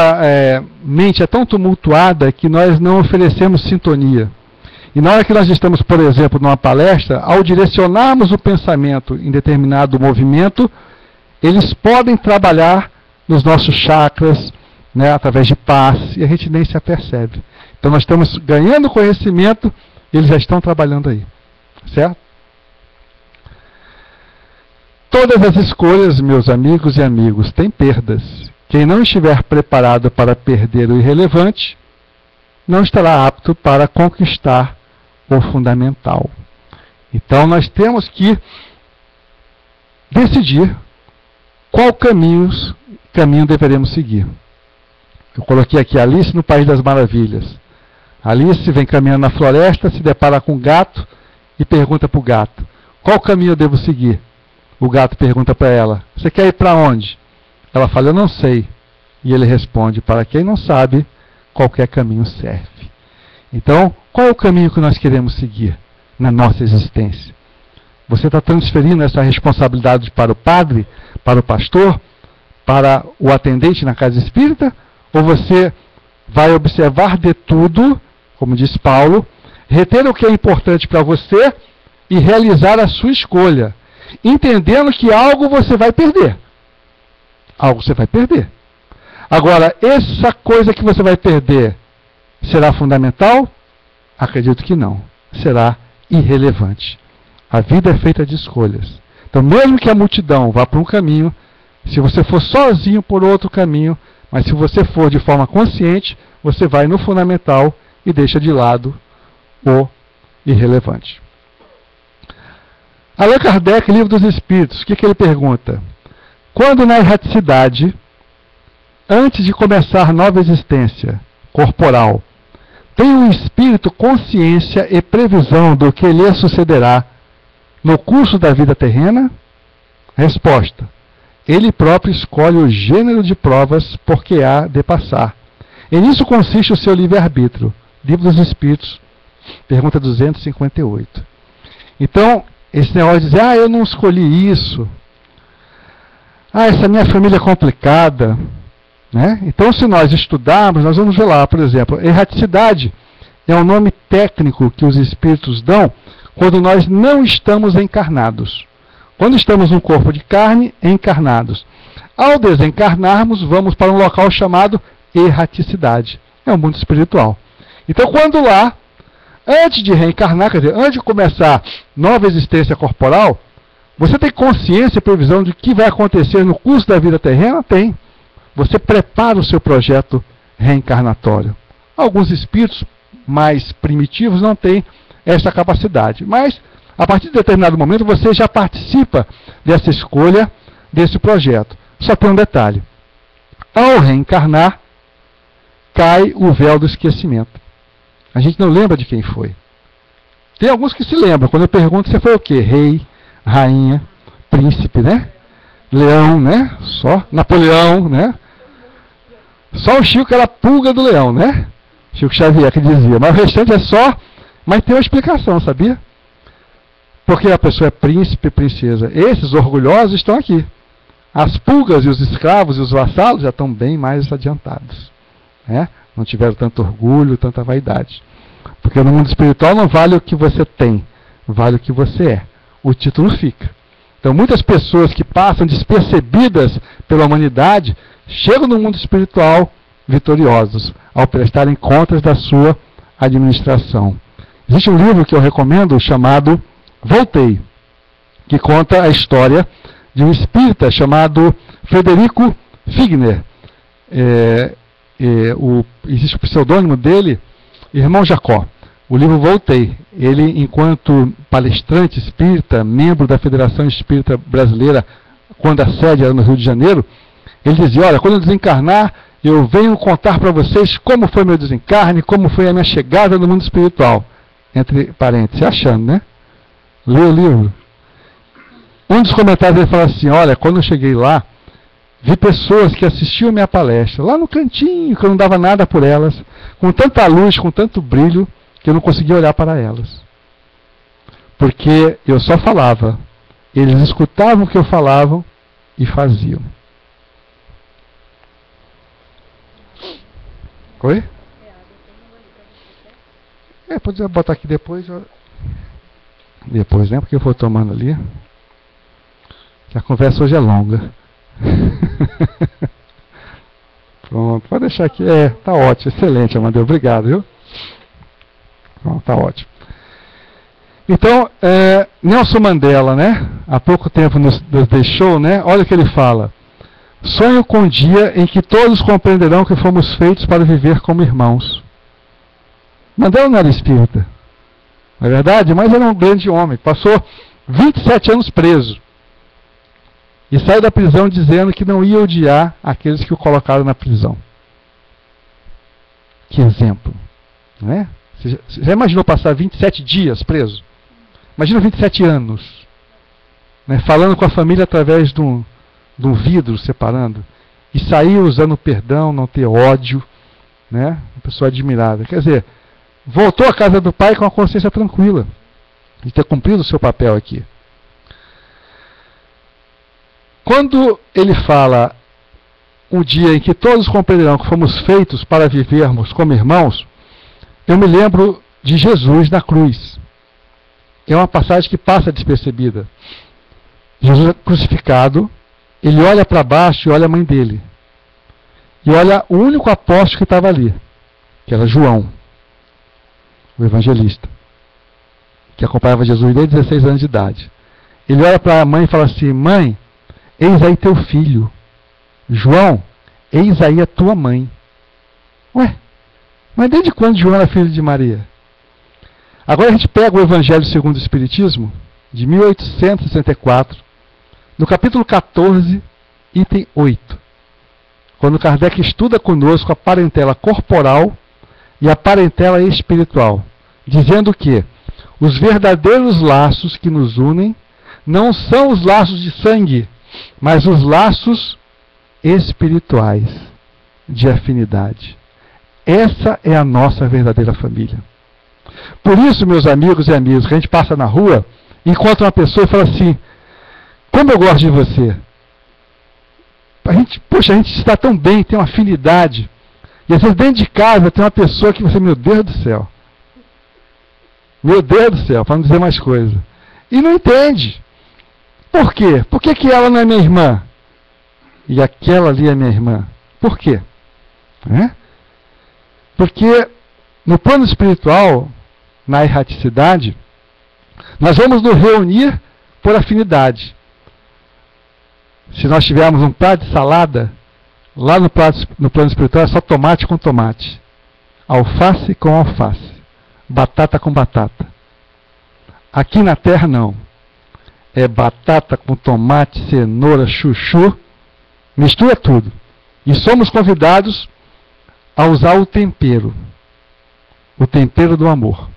mente é tão tumultuada que nós não oferecemos sintonia. E na hora que nós estamos, por exemplo, numa palestra, ao direcionarmos o pensamento em determinado movimento, eles podem trabalhar nos nossos chakras, né, através de passe, e a gente nem se apercebe. Então nós estamos ganhando conhecimento, e eles já estão trabalhando aí. Certo? Todas as escolhas, meus amigos e amigos, têm perdas. Quem não estiver preparado para perder o irrelevante, não estará apto para conquistar o fundamental. Então nós temos que decidir qual caminho deveremos seguir. Eu coloquei aqui Alice no País das Maravilhas. Alice vem caminhando na floresta, se depara com um gato e pergunta para o gato, qual caminho eu devo seguir? O gato pergunta para ela, você quer ir para onde? Ela fala, eu não sei. E ele responde, para quem não sabe, qualquer caminho serve. Então, qual é o caminho que nós queremos seguir na nossa existência? Você está transferindo essa responsabilidade para o padre, para o pastor, para o atendente na casa espírita? Ou você vai observar de tudo, como diz Paulo, reter o que é importante para você e realizar a sua escolha, entendendo que algo você vai perder. Algo você vai perder. Agora, essa coisa que você vai perder será fundamental? Acredito que não. Será irrelevante. A vida é feita de escolhas. Então, mesmo que a multidão vá por um caminho, se você for sozinho por outro caminho, mas se você for de forma consciente, você vai no fundamental e deixa de lado o irrelevante. Allan Kardec, Livro dos Espíritos, o que ele pergunta? Quando na erraticidade, antes de começar nova existência corporal, tem o espírito consciência e previsão do que lhe sucederá no curso da vida terrena? Resposta. Ele próprio escolhe o gênero de provas por que há de passar. E nisso consiste o seu livre-arbítrio. Livro dos Espíritos, pergunta 258. Então, esse negócio de dizer, eu não escolhi isso. Essa minha família é complicada. Né? Então, se nós estudarmos, nós vamos ver lá, por exemplo, erraticidade é um nome técnico que os espíritos dão quando nós não estamos encarnados. Quando estamos num corpo de carne, encarnados. Ao desencarnarmos, vamos para um local chamado erraticidade. É um mundo espiritual. Então, quando lá, antes de reencarnar, quer dizer, antes de começar nova existência corporal, você tem consciência e previsão de que vai acontecer no curso da vida terrena? Tem. Você prepara o seu projeto reencarnatório. Alguns espíritos mais primitivos não têm essa capacidade, mas a partir de determinado momento você já participa dessa escolha, desse projeto. Só tem um detalhe: ao reencarnar, cai o véu do esquecimento. A gente não lembra de quem foi. Tem alguns que se lembram. Quando eu pergunto, você foi o quê? Rei, rainha, príncipe, né? Leão, né? Só. Napoleão, né? Só o Chico era a pulga do leão, né? Chico Xavier que dizia. Mas o restante é só... Mas tem uma explicação, sabia? Porque a pessoa é príncipe, princesa. Esses orgulhosos estão aqui. As pulgas e os escravos e os vassalos já estão bem mais adiantados, né? Não tiveram tanto orgulho, tanta vaidade. Porque no mundo espiritual não vale o que você tem, vale o que você é. O título fica. Então muitas pessoas que passam despercebidas pela humanidade chegam no mundo espiritual vitoriosos, ao prestarem contas da sua administração. Existe um livro que eu recomendo chamado Voltei, que conta a história de um espírita chamado Frederico Figner. Existe o pseudônimo dele, Irmão Jacó. O livro Voltei. Ele, enquanto palestrante espírita, membro da Federação Espírita Brasileira, quando a sede era no Rio de Janeiro, ele dizia: olha, quando eu desencarnar, eu venho contar para vocês como foi meu desencarne, como foi a minha chegada no mundo espiritual. Entre parênteses, achando, né? Lê o livro. Um dos comentários ele fala assim: olha, quando eu cheguei lá, vi pessoas que assistiam a minha palestra, lá no cantinho, que eu não dava nada por elas, com tanta luz, com tanto brilho, que eu não conseguia olhar para elas. Porque eu só falava. Eles escutavam o que eu falava e faziam. Oi? Pode botar aqui depois. Depois, né? Porque eu vou tomando ali. Que a conversa hoje é longa. Pronto, pode deixar aqui. Tá ótimo, excelente, Amadeu. Obrigado, viu? Pronto, tá ótimo. Então, Nelson Mandela, né? Há pouco tempo nos deixou, né? Olha o que ele fala: sonho com um dia em que todos compreenderão que fomos feitos para viver como irmãos. Mandela não era espírita, não é verdade? Mas era um grande homem. Passou 27 anos preso. E saiu da prisão dizendo que não ia odiar aqueles que o colocaram na prisão. Que exemplo, não é? Você já imaginou passar 27 dias preso? Imagina 27 anos, né? Falando com a família através de um vidro separando. E sair usando perdão, não ter ódio, né? Uma pessoa admirada. Quer dizer, voltou à casa do pai com a consciência tranquila de ter cumprido o seu papel aqui. Quando ele fala um dia em que todos compreenderão que fomos feitos para vivermos como irmãos, eu me lembro de Jesus na cruz. É uma passagem que passa despercebida. Jesus é crucificado, ele olha para baixo e olha a mãe dele. E olha o único apóstolo que estava ali, que era João, o evangelista, que acompanhava Jesus desde 16 anos de idade. Ele olha para a mãe e fala assim: mãe, eis aí teu filho. João, eis aí a tua mãe. Ué, mas desde quando João era filho de Maria? Agora a gente pega o Evangelho segundo o Espiritismo, de 1864, no capítulo 14, item 8. Quando Kardec estuda conosco a parentela corporal e a parentela espiritual, dizendo que os verdadeiros laços que nos unem não são os laços de sangue, mas os laços espirituais de afinidade. Essa é a nossa verdadeira família. Por isso, meus amigos e amigas, que a gente passa na rua, encontra uma pessoa e fala assim: como eu gosto de você. A gente está tão bem, tem uma afinidade. E às vezes dentro de casa tem uma pessoa que você, meu Deus do céu. Meu Deus do céu, para não dizer mais coisa. E não entende. Por quê? Por que ela não é minha irmã? E aquela ali é minha irmã? Por quê? Né? Porque no plano espiritual, na erraticidade, nós vamos nos reunir por afinidade. Se nós tivermos um prato de salada, lá no plano espiritual é só tomate com tomate, alface com alface, batata com batata. Aqui na Terra não. É batata com tomate, cenoura, chuchu, mistura tudo. E somos convidados a usar o tempero do amor,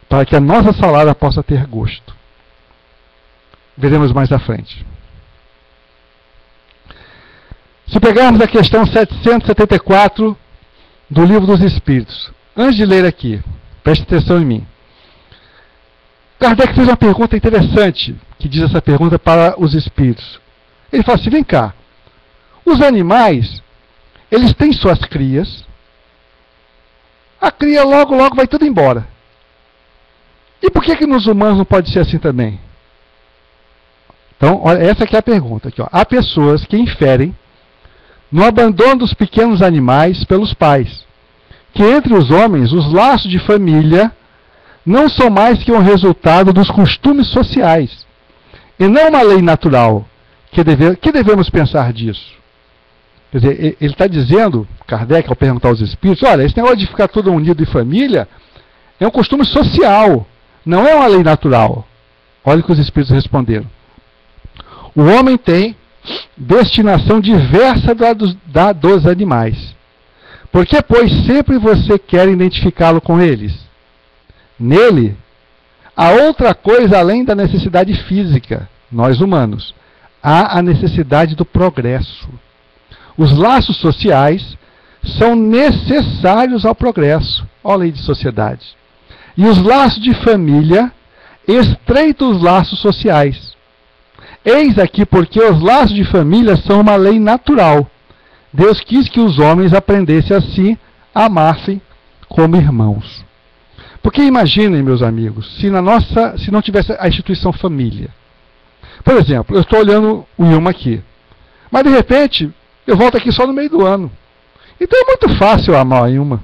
para que a nossa salada possa ter gosto. Veremos mais à frente. Se pegarmos a questão 774 do Livro dos Espíritos, antes de ler aqui, preste atenção em mim. Kardec fez uma pergunta interessante, que diz essa pergunta para os espíritos. Ele fala assim, vem cá, os animais, eles têm suas crias, a cria logo vai tudo embora. E por que nos humanos não pode ser assim também? Então, olha, essa aqui é a pergunta. Aqui, ó. Há pessoas que inferem no abandono dos pequenos animais pelos pais, que entre os homens, os laços de família não são mais que um resultado dos costumes sociais, e não uma lei natural. Que devemos pensar disso? Quer dizer, ele está dizendo, Kardec, ao perguntar aos espíritos, olha, esse negócio de ficar todo unido em família é um costume social, não é uma lei natural. Olha o que os espíritos responderam. O homem tem destinação diversa da dos animais. Por que, pois, sempre você quer identificá-lo com eles? Nele, há outra coisa além da necessidade física, nós humanos. Há a necessidade do progresso. Os laços sociais são necessários ao progresso. Olha a lei de sociedade. E os laços de família estreitam os laços sociais. Eis aqui porque os laços de família são uma lei natural. Deus quis que os homens aprendessem assim a amar-se como irmãos. Porque imaginem, meus amigos, se não tivesse a instituição família. Por exemplo, eu estou olhando o Ilma aqui, mas de repente eu volto aqui só no meio do ano. Então é muito fácil amar a Ilma.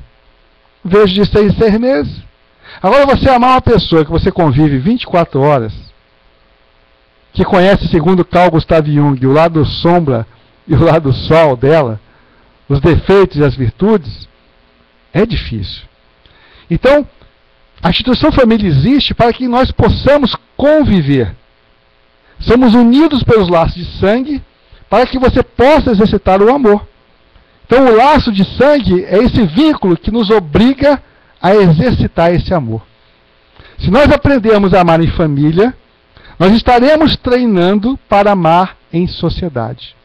Vejo de 6 em 6 meses. Agora você amar uma pessoa que você convive 24 horas, que conhece, segundo Carl Gustav Jung, o lado sombra e o lado sol dela, os defeitos e as virtudes, é difícil. Então, a instituição família existe para que nós possamos conviver. Somos unidos pelos laços de sangue para que você possa exercitar o amor. Então, o laço de sangue é esse vínculo que nos obriga a exercitar esse amor. Se nós aprendermos a amar em família, nós estaremos treinando para amar em sociedade.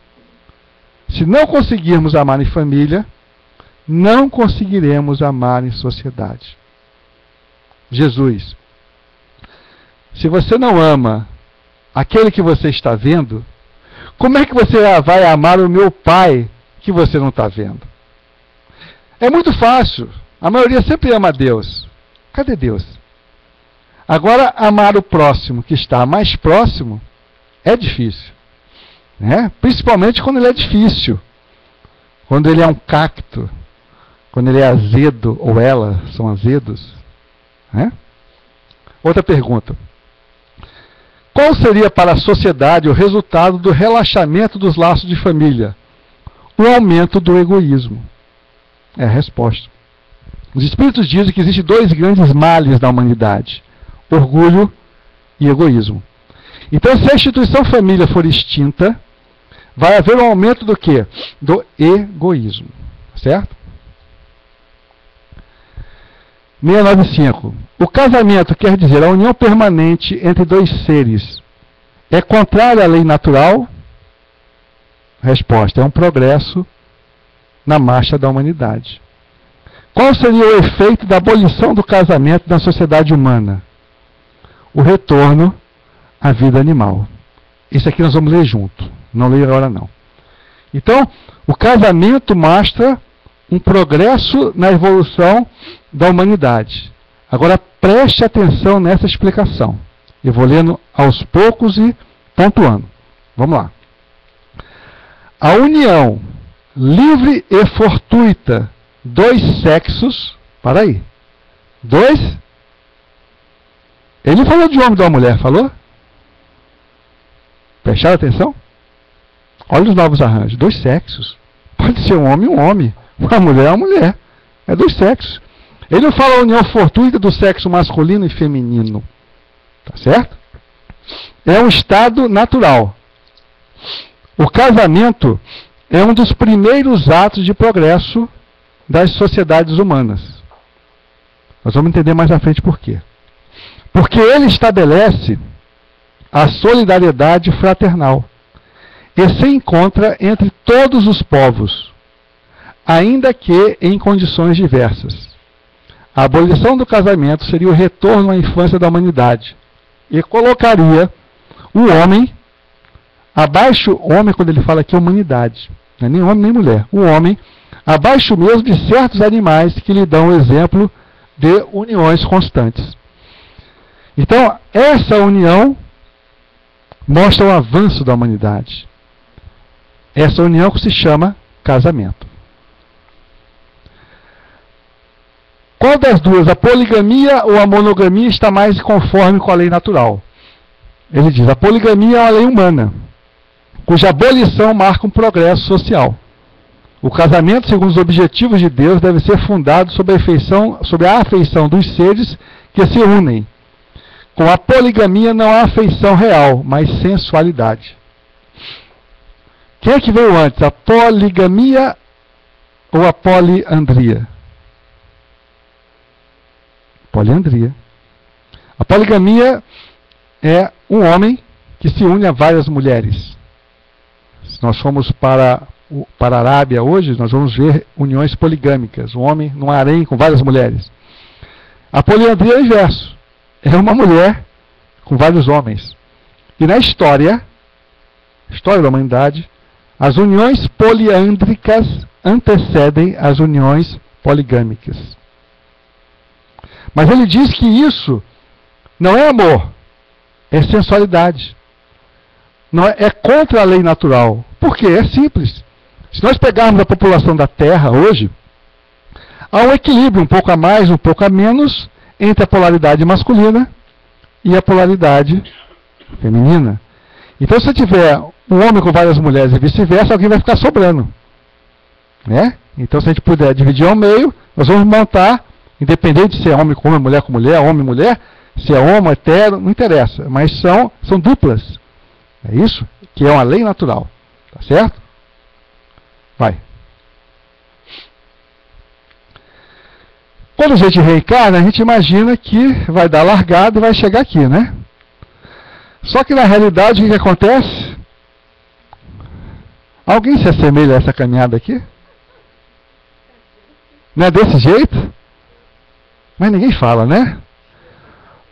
Se não conseguirmos amar em família, não conseguiremos amar em sociedade. Jesus, se você não ama aquele que você está vendo, como é que você vai amar o meu Pai que você não está vendo? É muito fácil. A maioria sempre ama Deus. Cadê Deus? Agora, amar o próximo que está mais próximo é difícil. Né? Principalmente quando ele é difícil. Quando ele é um cacto. Quando ele é azedo, ou ela são azedos. Né? Outra pergunta. Qual seria para a sociedade o resultado do relaxamento dos laços de família? O aumento do egoísmo. É a resposta. Os espíritos dizem que existem 2 grandes males da humanidade: orgulho e egoísmo. Então, se a instituição família for extinta, vai haver um aumento do quê? Do egoísmo. Certo? 695. O casamento quer dizer a união permanente entre 2 seres. É contrário à lei natural? Resposta: é um progresso na marcha da humanidade. Qual seria o efeito da abolição do casamento na sociedade humana? O retorno à vida animal. Isso aqui nós vamos ler junto. Não leio agora não. Então, o casamento mostra um progresso na evolução da humanidade. Agora preste atenção nessa explicação. Eu vou lendo aos poucos e pontuando. Vamos lá. A união livre e fortuita dos sexos. Para aí. Dois? Ele não falou de homem e de uma mulher, falou? Prestaram atenção? Olha os novos arranjos. Dois sexos. Pode ser um homem e um homem. Uma mulher é uma mulher. É dois sexos. Ele não fala a união fortuita do sexo masculino e feminino. Tá certo? É um estado natural. O casamento é um dos primeiros atos de progresso das sociedades humanas. Nós vamos entender mais à frente por quê. Porque ele estabelece a solidariedade fraternal e se encontra entre todos os povos, ainda que em condições diversas. A abolição do casamento seria o retorno à infância da humanidade e colocaria o homem abaixo, homem quando ele fala aqui é humanidade, não é nem homem nem mulher, o homem abaixo mesmo de certos animais que lhe dão o exemplo de uniões constantes. Então, essa união mostra o avanço da humanidade. Essa união que se chama casamento. Qual das duas, a poligamia ou a monogamia, está mais conforme com a lei natural? Ele diz, a poligamia é uma lei humana, cuja abolição marca um progresso social. O casamento, segundo os objetivos de Deus, deve ser fundado sobre a afeição dos seres que se unem. Com a poligamia não há afeição real, mas sensualidade. Quem é que veio antes, a poligamia ou a poliandria? Poliandria. A poligamia é um homem que se une a várias mulheres. Se nós formos para a Arábia hoje, nós vamos ver uniões poligâmicas. Um homem num harém com várias mulheres. A poliandria é o inverso. É uma mulher com vários homens. E na história da humanidade, as uniões poliândricas antecedem as uniões poligâmicas. Mas ele diz que isso não é amor, é sensualidade. Não é contra a lei natural. Por quê? É simples. Se nós pegarmos a população da Terra hoje, há um equilíbrio, um pouco a mais, um pouco a menos, entre a polaridade masculina e a polaridade feminina. Então, se tiver um homem com várias mulheres e vice-versa, alguém vai ficar sobrando. Né? Então, se a gente puder dividir ao meio, nós vamos montar, independente se é homem com mulher, homem e mulher, se é homo, hetero, não interessa. Mas são duplas. É isso que é uma lei natural. Tá certo? Vai. Quando a gente reencarna, a gente imagina que vai dar largada e vai chegar aqui, né? Só que na realidade, o que acontece? Alguém se assemelha a essa caminhada aqui? Não é desse jeito? Mas ninguém fala, né?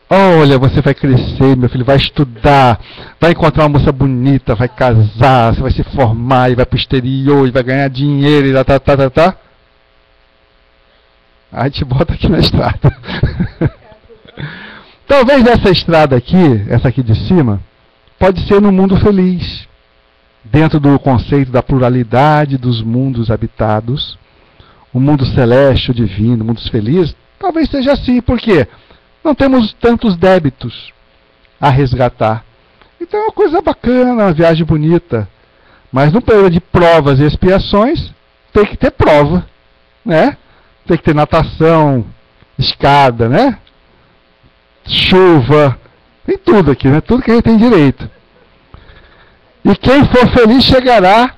Olha, você vai crescer, meu filho, vai estudar, vai encontrar uma moça bonita, vai casar, você vai se formar, e vai para o exterior, e vai ganhar dinheiro, e tá. A gente bota aqui na estrada. Talvez essa estrada aqui, essa aqui de cima, pode ser no mundo feliz. Dentro do conceito da pluralidade dos mundos habitados, o mundo celeste, o divino, mundos felizes, talvez seja assim. Por quê? Não temos tantos débitos a resgatar. Então é uma coisa bacana, uma viagem bonita. Mas no período de provas e expiações, tem que ter prova, né? Tem que ter natação, escada, né? Chuva, tem tudo aqui, né? Tudo que a gente tem direito. E quem for feliz chegará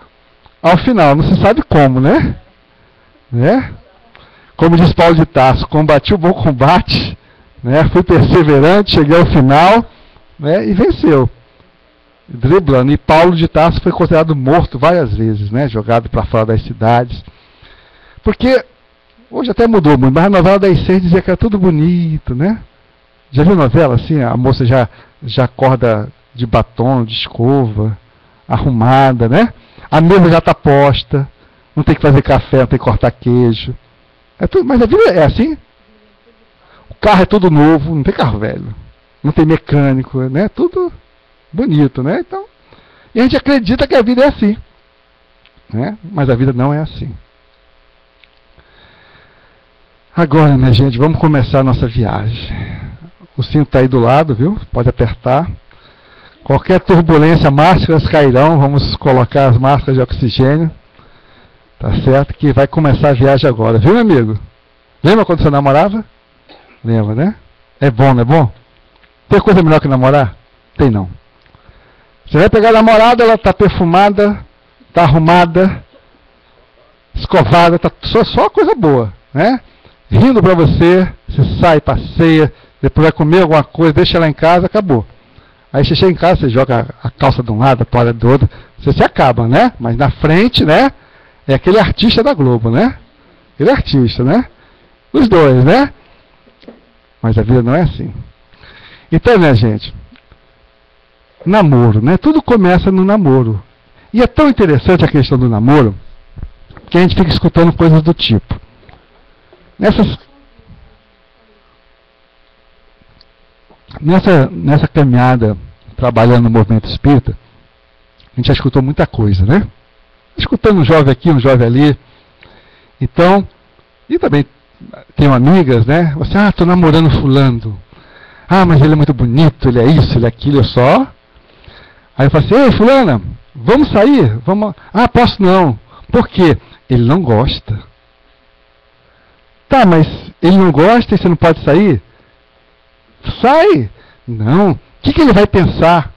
ao final. Não se sabe como, né? Como diz Paulo de Tarso, combati o bom combate, né? Fui perseverante, cheguei ao final, né? E venceu. Driblando. E Paulo de Tarso foi considerado morto várias vezes, né? Jogado para fora das cidades. Porque hoje até mudou muito, mas a novela das 6 dizia que era tudo bonito, né? Já viu novela assim? A moça já acorda de batom, de escova, arrumada, né? A mesa já está posta, não tem que fazer café, não tem que cortar queijo. É tudo, mas a vida é assim. O carro é tudo novo, não tem carro velho. Não tem mecânico, né? Tudo bonito, né? Então, e a gente acredita que a vida é assim. né? Mas a vida não é assim. Agora, minha gente, vamos começar a nossa viagem. O cinto está aí do lado, viu? Pode apertar. Qualquer turbulência, máscaras cairão. Vamos colocar as máscaras de oxigênio. Tá certo? Que vai começar a viagem agora. Viu, meu amigo? Lembra quando você namorava? Lembra, né? É bom, não é bom? Tem coisa melhor que namorar? Tem não. Você vai pegar a namorada, ela está perfumada, está arrumada, escovada, tá só coisa boa, né? Rindo para você, você sai, passeia, depois vai comer alguma coisa, deixa ela em casa, acabou. Aí você chega em casa, você joga a calça de um lado, a toalha do outro, você se acaba, né? Mas na frente, né? É aquele artista da Globo, né? Aquele artista, né? Os dois, né? Mas a vida não é assim. Então, minha gente, namoro, né? Tudo começa no namoro. E é tão interessante a questão do namoro, que a gente fica escutando coisas do tipo. Nessa caminhada, trabalhando no movimento espírita, a gente já escutou muita coisa, né? Escutando um jovem aqui, um jovem ali. Então, e também tenho amigas, né? Você, estou namorando fulano. Mas ele é muito bonito, ele é isso, ele é aquilo, eu só. Aí eu falo assim, ei, fulana, vamos sair? Vamos. Posso não. Por quê? Ele não gosta. Tá, mas ele não gosta e você não pode sair? Sai! Não. O que ele vai pensar?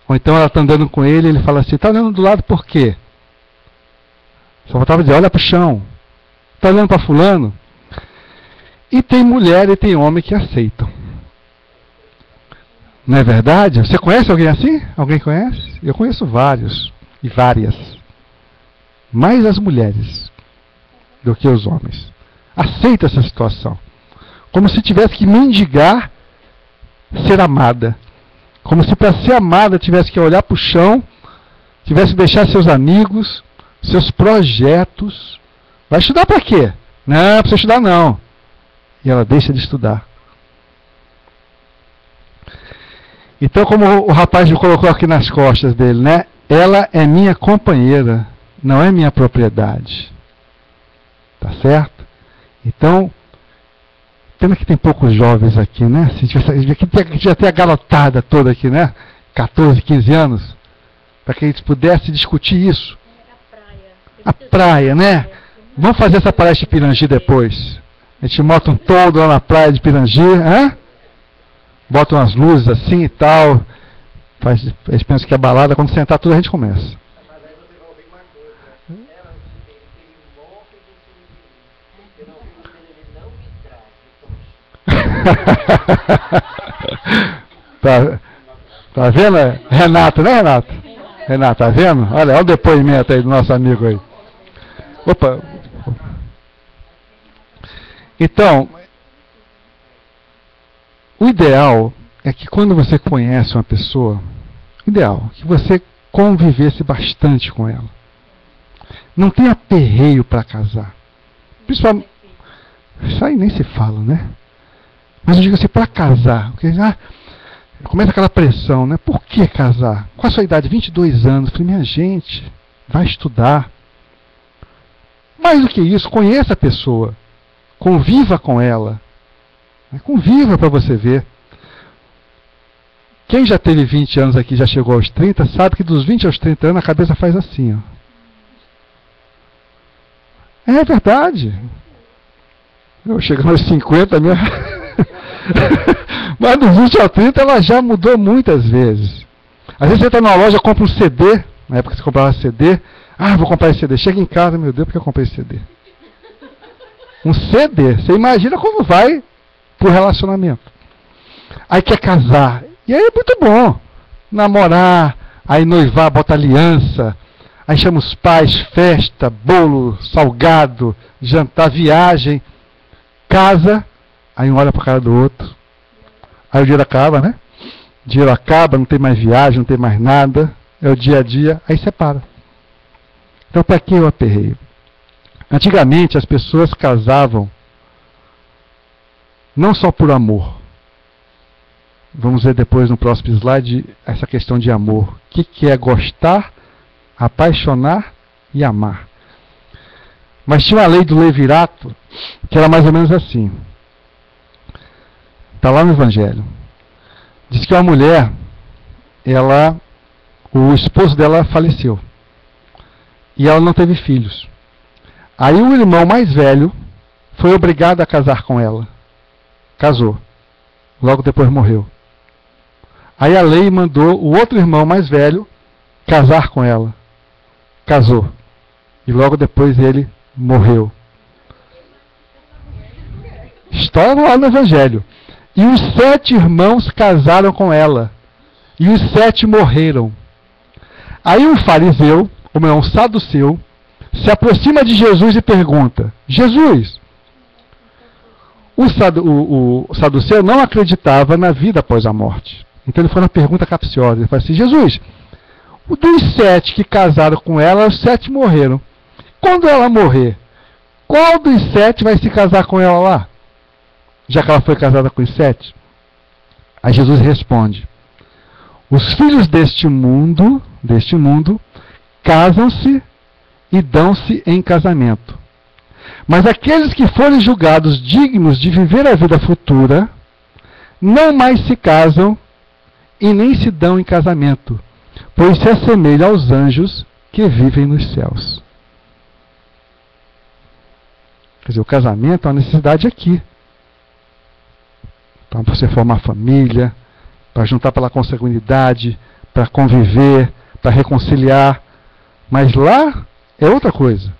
Ou então ela está andando com ele e ele fala assim, está olhando do lado por quê? Só faltava dizer, olha para o chão. Está olhando para fulano? E tem mulher e tem homem que aceitam. Não é verdade? Você conhece alguém assim? Alguém conhece? Eu conheço vários e várias. Mais as mulheres do que os homens. Aceita essa situação. Como se tivesse que mendigar ser amada. Como se para ser amada tivesse que olhar para o chão, tivesse que deixar seus amigos, seus projetos. Vai estudar para quê? Não precisa estudar não. E ela deixa de estudar. Então, como o rapaz me colocou aqui nas costas dele, né? Ela é minha companheira, não é minha propriedade. Tá certo? Então, pena que tem poucos jovens aqui, né? Aqui já tem a garotada toda aqui, né? 14, 15 anos. Para que a gente pudesse discutir isso. A praia, né? Vamos fazer essa praia de Pirangi depois. A gente monta um todo lá na praia de Pirangi, hein? Bota umas luzes assim e tal. Eles pensam que é balada, quando sentar tudo a gente começa. Mas aí você vai ouvir uma coisa. Ela tem morre do filho, porque não Tá vendo? Renato, né, Renato? Renato, tá vendo? Olha o depoimento aí do nosso amigo aí. Opa. Então, o ideal é que quando você conhece uma pessoa, ideal, que você convivesse bastante com ela. Não tem aperreio para casar. Principalmente, isso aí nem se fala, né? Mas eu digo assim, para casar, porque começa aquela pressão, né? Por que casar? Qual a sua idade? 22 anos. Eu falei, minha gente, vai estudar. Mais do que isso, conheça a pessoa. Conviva com ela. Conviva para você ver. Quem já teve 20 anos aqui, já chegou aos 30, sabe que dos 20 aos 30 anos a cabeça faz assim, ó. É verdade. Eu chegando aos 50, minha... mas dos 20 aos 30 ela já mudou muitas vezes. Às vezes você está numa loja, compra um CD, na época você comprava CD, vou comprar esse CD. Chega em casa, meu Deus, por que eu comprei esse CD? Um CD, você imagina como vai pro relacionamento. Aí quer casar, e aí é muito bom. Namorar, aí noivar, bota aliança, aí chama os pais, festa, bolo, salgado, jantar, viagem, casa, aí um olha para a cara do outro. Aí o dinheiro acaba, né? O dinheiro acaba, não tem mais viagem, não tem mais nada, é o dia a dia, aí separa. Então para que o aperreio? Antigamente as pessoas casavam não só por amor. Vamos ver depois no próximo slide essa questão de amor. O que é gostar Apaixonar e amar. Mas tinha uma lei do levirato que era mais ou menos assim. Está lá no Evangelho. Diz que uma mulher, o esposo dela faleceu. E ela não teve filhos. Aí o irmão mais velho foi obrigado a casar com ela. Casou. Logo depois morreu. Aí a lei mandou o outro irmão mais velho casar com ela. Casou. E logo depois ele morreu. História lá no Evangelho. E os 7 irmãos casaram com ela. E os 7 morreram. Aí um fariseu, ou melhor, um saduceu, se aproxima de Jesus e pergunta: Jesus, o saduceu não acreditava na vida após a morte. Então ele foi uma pergunta capciosa. Ele falou assim: Jesus, dos 7 que casaram com ela, os 7 morreram. Quando ela morrer, qual dos 7 vai se casar com ela lá? Já que ela foi casada com os 7? Aí Jesus responde: os filhos deste mundo casam-se e dão-se em casamento. Mas aqueles que forem julgados dignos de viver a vida futura, não mais se casam e nem se dão em casamento, pois se assemelham aos anjos que vivem nos céus. Quer dizer, o casamento é uma necessidade aqui. Então, para você formar família, para juntar pela consanguinidade, para conviver, para reconciliar. Mas lá é outra coisa.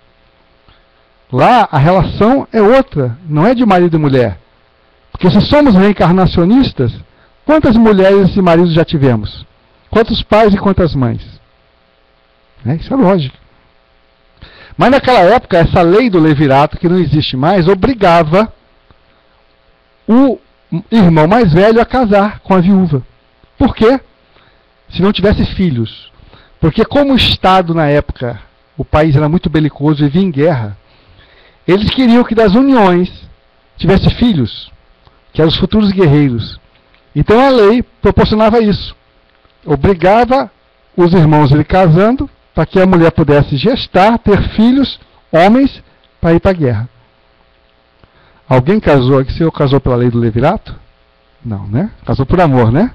Lá a relação é outra, não é de marido e mulher. Porque se somos reencarnacionistas, quantas mulheres e maridos já tivemos? Quantos pais e quantas mães? Isso é lógico. Mas naquela época, essa lei do levirato, que não existe mais, obrigava o irmão mais velho a casar com a viúva. Por quê? Se não tivesse filhos. Porque como o Estado na época, o país era muito belicoso e vivia em guerra, eles queriam que das uniões tivesse filhos, que eram os futuros guerreiros. Então a lei proporcionava isso. Obrigava os irmãos ele casando, para que a mulher pudesse gestar, ter filhos, homens, para ir para a guerra. Alguém casou aqui? Você casou pela lei do levirato? Não, né? Casou por amor, né?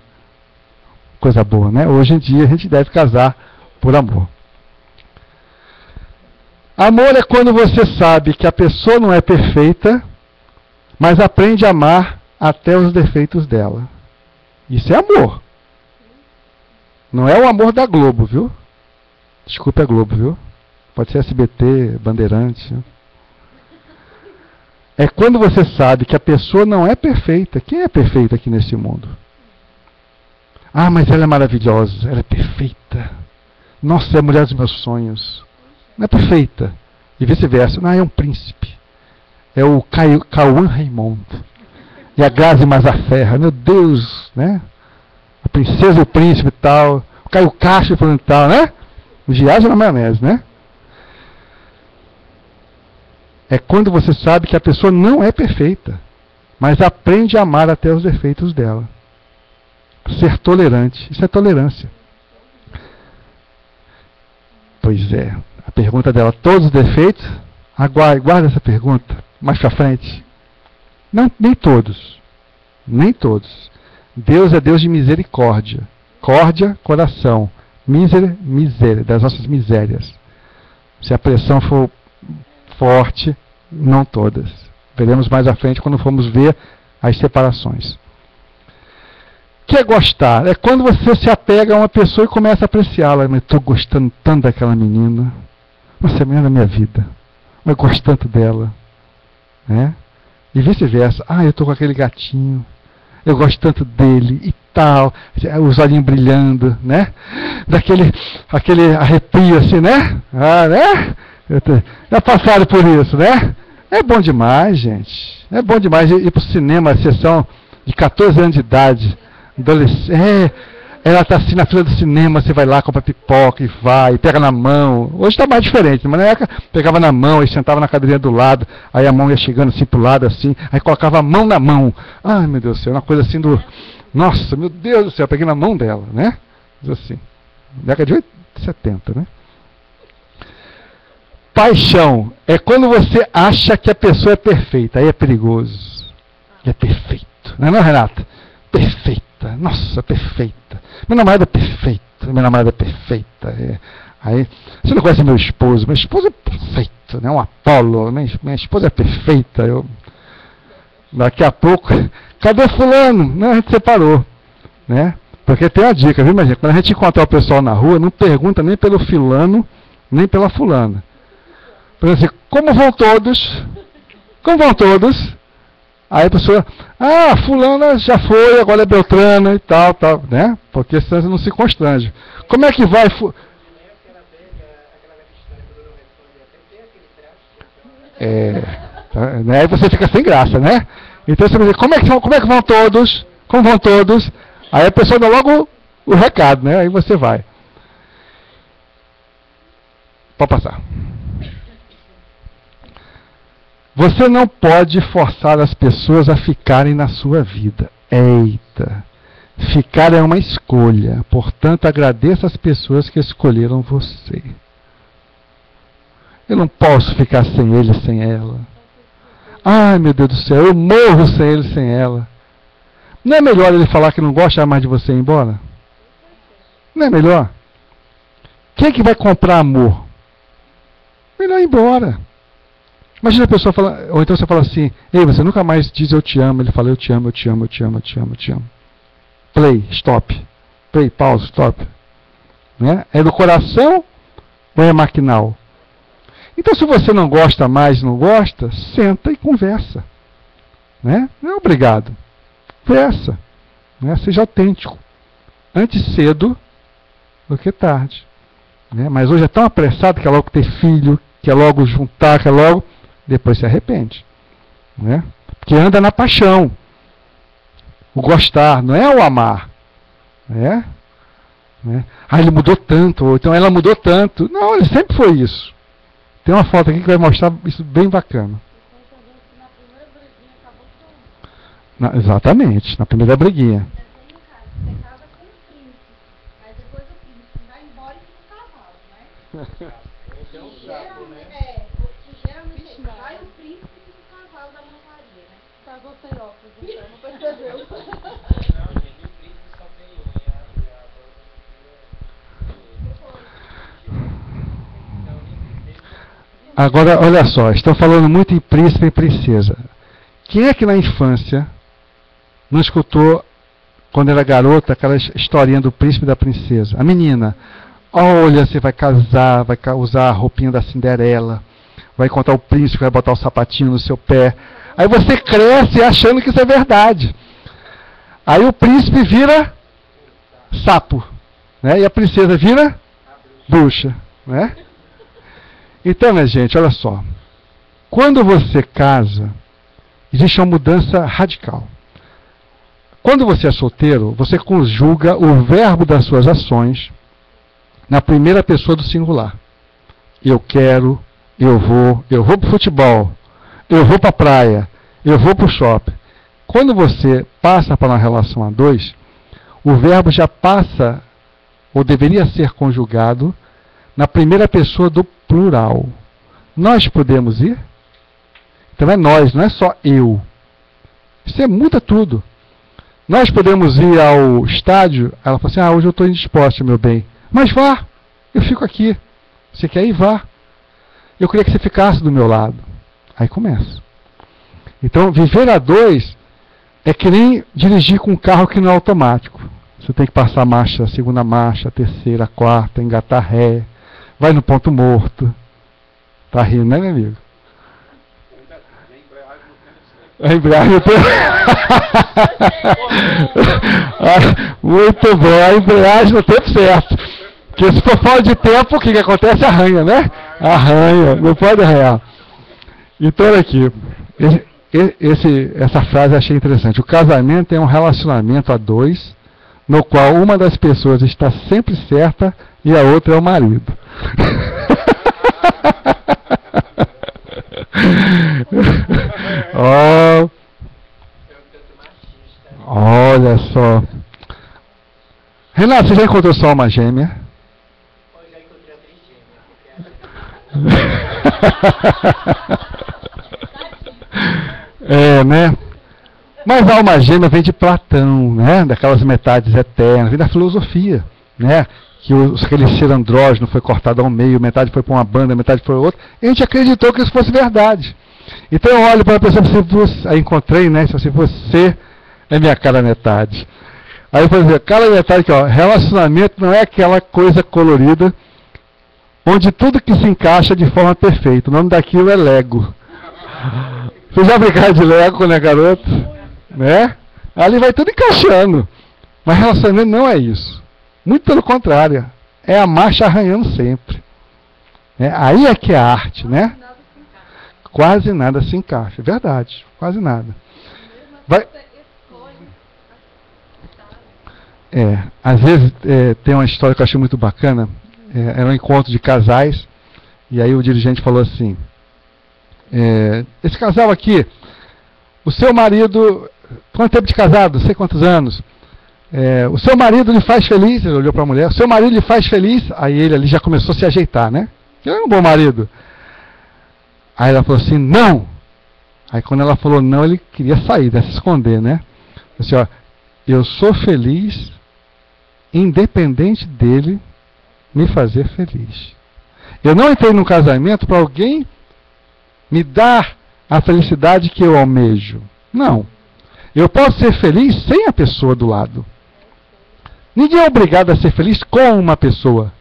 Coisa boa, né? Hoje em dia a gente deve casar por amor. Amor é quando você sabe que a pessoa não é perfeita, mas aprende a amar até os defeitos dela. Isso é amor. Não é o amor da Globo, viu? Desculpa a Globo, viu? Pode ser SBT, Bandeirantes. É quando você sabe que a pessoa não é perfeita. Quem é perfeito aqui nesse mundo? Ah, mas ela é maravilhosa. Ela é perfeita. Nossa, é a mulher dos meus sonhos. Não é perfeita. E vice-versa. Não, é um príncipe. É o Cauã Raymond. E a Grazi Mazzaferra. Meu Deus, né? A princesa e o príncipe e tal. O Caio Castro e tal, né? Viagem na maionese, né? É quando você sabe que a pessoa não é perfeita, mas aprende a amar até os defeitos dela. Ser tolerante. Isso é tolerância. Pois é. A pergunta dela, todos os defeitos? Guarda essa pergunta. Mais pra frente. Não, nem todos. Nem todos. Deus é Deus de misericórdia. Córdia, coração. Miséria, das nossas misérias. Se a pressão for forte, não todas. Veremos mais à frente quando formos ver as separações. O que é gostar? É quando você se apega a uma pessoa e começa a apreciá-la. Mas estou gostando tanto daquela menina. Nossa, é a menina da minha vida. Eu gosto tanto dela. Né? E vice-versa. Ah, eu estou com aquele gatinho. Eu gosto tanto dele e tal. Os olhinhos brilhando, né? Aquele arrepio assim, né? Ah, né? Já passaram por isso, né? É bom demais, gente. É bom demais ir para o cinema, a sessão de 14 anos de idade. Ela está assim na fila do cinema, você vai lá, compra pipoca e vai, pega na mão. Hoje está mais diferente, mas na época pegava na mão e sentava na cadeirinha do lado, aí a mão ia chegando assim pro lado, assim, aí colocava a mão na mão. Ai, meu Deus do céu, uma coisa assim do... Nossa, meu Deus do céu, eu peguei na mão dela, né? Assim, década de 70, né? Paixão é quando você acha que a pessoa é perfeita. Aí é perigoso. É perfeito. Não é não, Renata? Perfeita. Nossa, perfeita. Minha namorada é perfeita. Minha namorada é perfeita. Aí, você não conhece meu esposo. Meu esposo é perfeito. Né? Um Apolo. Minha esposa é perfeita. Daqui a pouco, cadê fulano? Não, a gente separou. Né? Porque tem uma dica, viu, minha gente? Quando a gente encontrar o pessoal na rua, não pergunta nem pelo fulano, nem pela fulana. Pergunta assim, como vão todos? Como vão todos? Aí a pessoa, fulana já foi, agora é Beltrana e tal, né? Porque senão você não se constrange. Como é que vai? Né? Aí você fica sem graça, né? Então você vai dizer, como é que vão todos? Como vão todos? Aí a pessoa dá logo o recado, né? Aí você vai. Pode passar. Você não pode forçar as pessoas a ficarem na sua vida. Eita! Ficar é uma escolha. Portanto, agradeça as pessoas que escolheram você. Eu não posso ficar sem ele, sem ela. Ai, meu Deus do céu, eu morro sem ele, sem ela. Não é melhor ele falar que não gosta mais de você e ir embora? Não é melhor? Quem é que vai comprar amor? Melhor ir embora. Imagina a pessoa falar, ou então você fala assim, ei, você nunca mais diz eu te amo. Ele fala, eu te amo, eu te amo, eu te amo, eu te amo, eu te amo. Play, stop. Play, pause, stop. Né? É do coração ou é maquinal? Então se você não gosta mais, não gosta, senta e conversa. Né? Não é obrigado. Conversa. Né? Seja autêntico. Antes cedo do que tarde. Né? Mas hoje é tão apressado que é logo ter filho, que é logo juntar, que é logo... Depois se arrepende. Né? Porque anda na paixão. O gostar, não é o amar. Né? Ele mudou tanto, ou então ela mudou tanto. Não, ele sempre foi isso. Tem uma foto aqui que vai mostrar isso bem bacana. Exatamente, na primeira briguinha. Agora, olha só, estão falando muito em príncipe e princesa. Quem é que na infância não escutou, quando era garota, aquela historinha do príncipe e da princesa? A menina, olha, você vai casar, vai usar a roupinha da Cinderela, vai encontrar o príncipe, vai botar o sapatinho no seu pé. Aí você cresce achando que isso é verdade. Aí o príncipe vira sapo, né? E a princesa vira bruxa, né? Então, minha gente, olha só. Quando você casa, existe uma mudança radical. Quando você é solteiro, você conjuga o verbo das suas ações na primeira pessoa do singular. Eu quero, eu vou para o futebol, eu vou para a praia, eu vou para o shopping. Quando você passa para uma relação a dois, o verbo já passa, ou deveria ser conjugado, na primeira pessoa do plural. Nós podemos ir? Então é nós, não é só eu. Isso muda tudo. Nós podemos ir ao estádio. Ela fala assim, hoje eu estou indisposta, meu bem. Mas vá, eu fico aqui. Você quer ir? Vá. Eu queria que você ficasse do meu lado. Aí começa. Então, viver a dois é que nem dirigir com um carro que não é automático. Você tem que passar a marcha, a segunda marcha, a terceira, a quarta, engatar ré. Vai no ponto morto. Tá rindo, né, meu amigo? A embreagem não tem... Muito bom, a embreagem no tempo certo. Porque se for fora de tempo, o que acontece? Arranha, né? Arranha, não pode arranhar. Então, olha aqui. Essa frase eu achei interessante. O casamento é um relacionamento a dois, no qual uma das pessoas está sempre certa e a outra é o marido. Olha só. Renato, você já encontrou só uma gêmea? Eu já encontrei a trigêmea. Né? Mas a alma gêmea vem de Platão, né? Daquelas metades eternas, vem da filosofia, né? Que aquele ser andrógeno foi cortado ao meio, metade foi para uma banda, metade foi para outra. E a gente acreditou que isso fosse verdade. Então eu olho para a pessoa e você, aí encontrei, né? Se você é minha cara metade. Aí eu falei, cara metade aqui, ó, relacionamento não é aquela coisa colorida onde tudo que se encaixa de forma perfeita. O nome daquilo é Lego. Você já brincaram de Lego, né, garoto? Né? Ali vai tudo encaixando. Mas relacionamento não é isso. Muito pelo contrário. É a marcha arranhando sempre. Aí é que é a arte, né? Quase nada se encaixa. É verdade. Quase nada. Vai... às vezes tem uma história que eu achei muito bacana. Era um encontro de casais. E aí o dirigente falou assim: esse casal aqui, o seu marido, quanto tempo de casado? Não sei quantos anos. O seu marido lhe faz feliz? Ele olhou para a mulher. O seu marido lhe faz feliz? Aí ele ali já começou a se ajeitar, né? Ele é um bom marido. Aí ela falou assim, não. Aí quando ela falou não, ele queria sair, se esconder, né? Assim, ó, eu sou feliz independente dele me fazer feliz. Eu não entrei num casamento para alguém me dar a felicidade que eu almejo. Não. Eu posso ser feliz sem a pessoa do lado. Ninguém é obrigado a ser feliz com uma pessoa.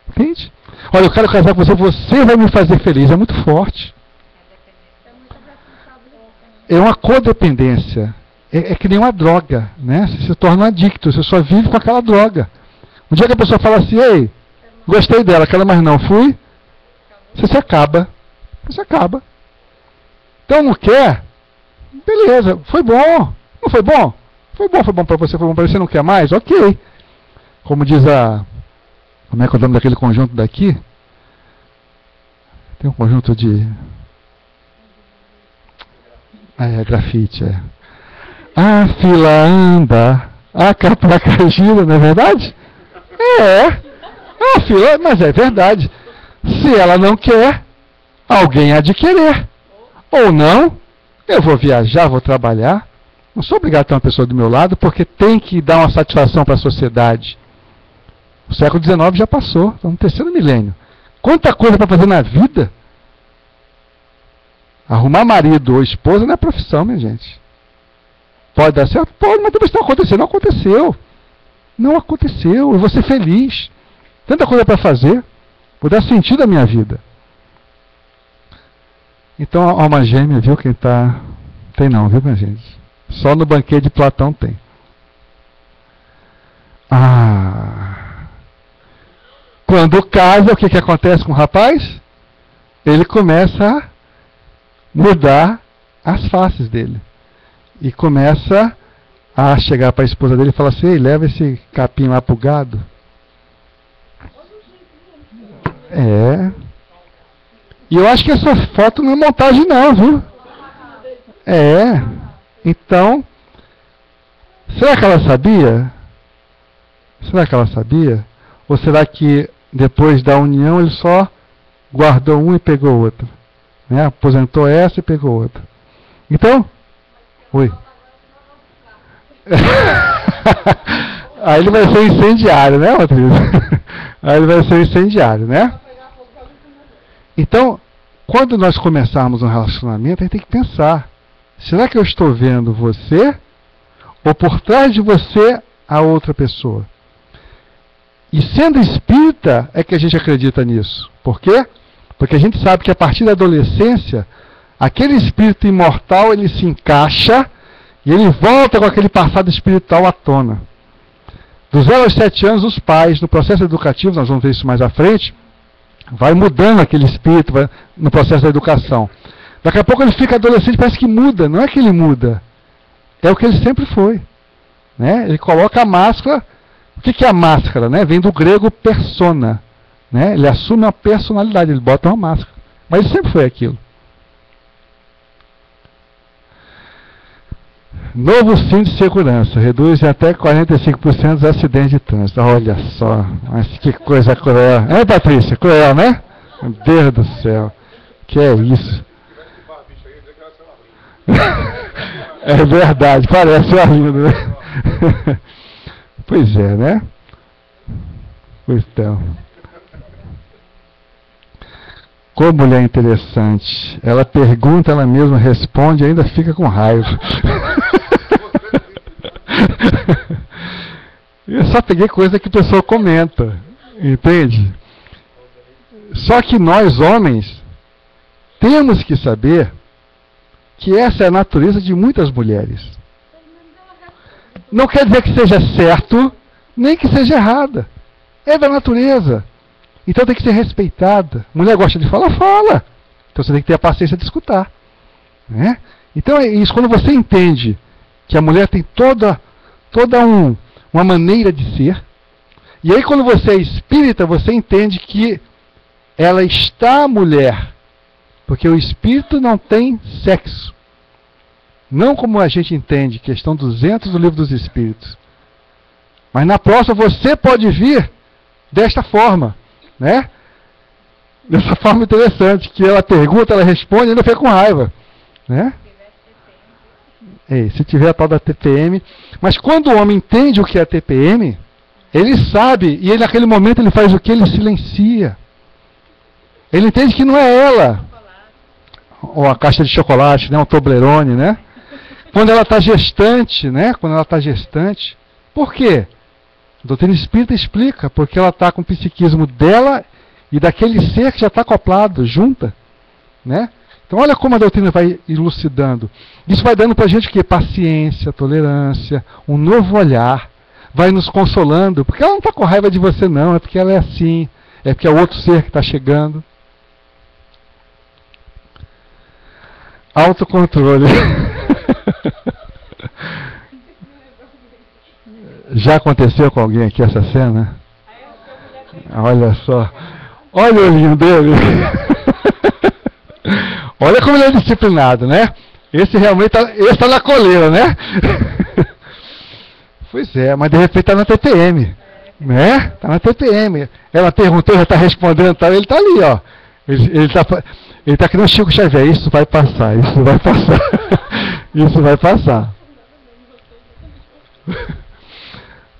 Entende? Olha, eu quero casar com você, você vai me fazer feliz. É muito forte. É uma codependência. É que nem uma droga, né? Você se torna um adicto, você só vive com aquela droga. Um dia que a pessoa fala assim, ei, gostei dela, quero mais não, fui, você se acaba. Você acaba. Então não quer? Beleza, foi bom. Não foi bom? Foi bom para você, foi bom para você, não quer mais? Ok. Como diz a... Como é que é o nome daquele conjunto daqui? Tem um conjunto de... grafite, A fila anda, a catraca gira, não é verdade? A fila, mas é verdade. Se ela não quer, alguém há de querer. Ou não, eu vou viajar, vou trabalhar. Não sou obrigado a ter uma pessoa do meu lado, porque tem que dar uma satisfação para a sociedade. O século XIX já passou, estamos no terceiro milênio. Quanta coisa para fazer na vida. Arrumar marido ou esposa não é profissão, minha gente. Pode dar certo? Pode, mas também se não acontecer, não aconteceu. Não aconteceu, eu vou ser feliz. Tanta coisa para fazer. Vou dar sentido à minha vida. Então, a alma gêmea, viu quem está... Tem não, viu, minha gente? Só no banquete de Platão tem. Quando casa, o que acontece com o rapaz? Ele começa a mudar as faces dele. E começa a chegar para a esposa dele e falar assim, ei, leva esse capim lá pro gado. E eu acho que essa foto não é montagem não, viu? Então, será que ela sabia? Será que ela sabia? Ou será que depois da união ele só guardou um e pegou outro? Né? Aposentou essa e pegou outra. Então, oi. Aí ele vai ser incendiário, né, Matheus? Aí ele vai ser incendiário, né? Então, quando nós começarmos um relacionamento, a gente tem que pensar, será que eu estou vendo você? Ou por trás de você, a outra pessoa? E sendo espírita, é que a gente acredita nisso. Por quê? Porque a gente sabe que a partir da adolescência, aquele espírito imortal, ele se encaixa e ele volta com aquele passado espiritual à tona. Dos 0 aos 7 anos, os pais, no processo educativo, nós vamos ver isso mais à frente, vai mudando aquele espírito no processo da educação. Daqui a pouco ele fica adolescente, parece que muda. Não é que ele muda, é o que ele sempre foi. Né? Ele coloca a máscara. O que é a máscara? Né? Vem do grego persona. Né? Ele assume uma personalidade, ele bota uma máscara. Mas ele sempre foi aquilo. Novo cinto de segurança. Reduz em até 45% os acidentes de trânsito. Olha só. Mas que coisa cruel. Patrícia? Cruel, né? Meu Deus do céu. Que é isso? É verdade, parece o Arlindo, né? Pois é, né? Pois então. Como mulher interessante. Ela pergunta, ela mesma responde e ainda fica com raiva. Eu só peguei coisa que o pessoal comenta. Entende? Só que nós, homens, temos que saber que essa é a natureza de muitas mulheres. Não quer dizer que seja certo, nem que seja errada. É da natureza. Então tem que ser respeitada. Mulher gosta de falar, fala. Então você tem que ter a paciência de escutar. Né? Então é isso. Quando você entende que a mulher tem toda uma maneira de ser, e aí quando você é espírita, você entende que ela está mulher. Porque o espírito não tem sexo. Não como a gente entende, questão 200 do Livro dos Espíritos. Mas na próxima você pode vir desta forma, né? Dessa forma interessante, que ela pergunta, ela responde e ainda fica com raiva, né? Se tiver a tal da TPM. Mas quando o homem entende o que é TPM, ele sabe, e ele naquele momento ele faz o que? Ele silencia. Ele entende que não é ela. Ou a caixa de chocolate, né? Um Toblerone, né? Quando ela está gestante, né? Quando ela está gestante. Por quê? A doutrina espírita explica. Porque ela está com o psiquismo dela e daquele ser que já está acoplado, junta. Né? Então olha como a doutrina vai elucidando. Isso vai dando para a gente o quê? Paciência, tolerância, um novo olhar. Vai nos consolando. Porque ela não está com raiva de você não. É porque ela é assim. É porque é outro ser que está chegando. Autocontrole. Já aconteceu com alguém aqui essa cena? Olha só. Olha o olhinho dele. Olha como ele é disciplinado, né? Esse realmente está na coleira, né? Pois é, mas de repente está na TPM. Né? Está na TPM. Ela perguntou, já está respondendo, tá? Ele está ali, ó. Ele está que nem o Chico Xavier. Isso vai passar, isso vai passar. Isso vai passar.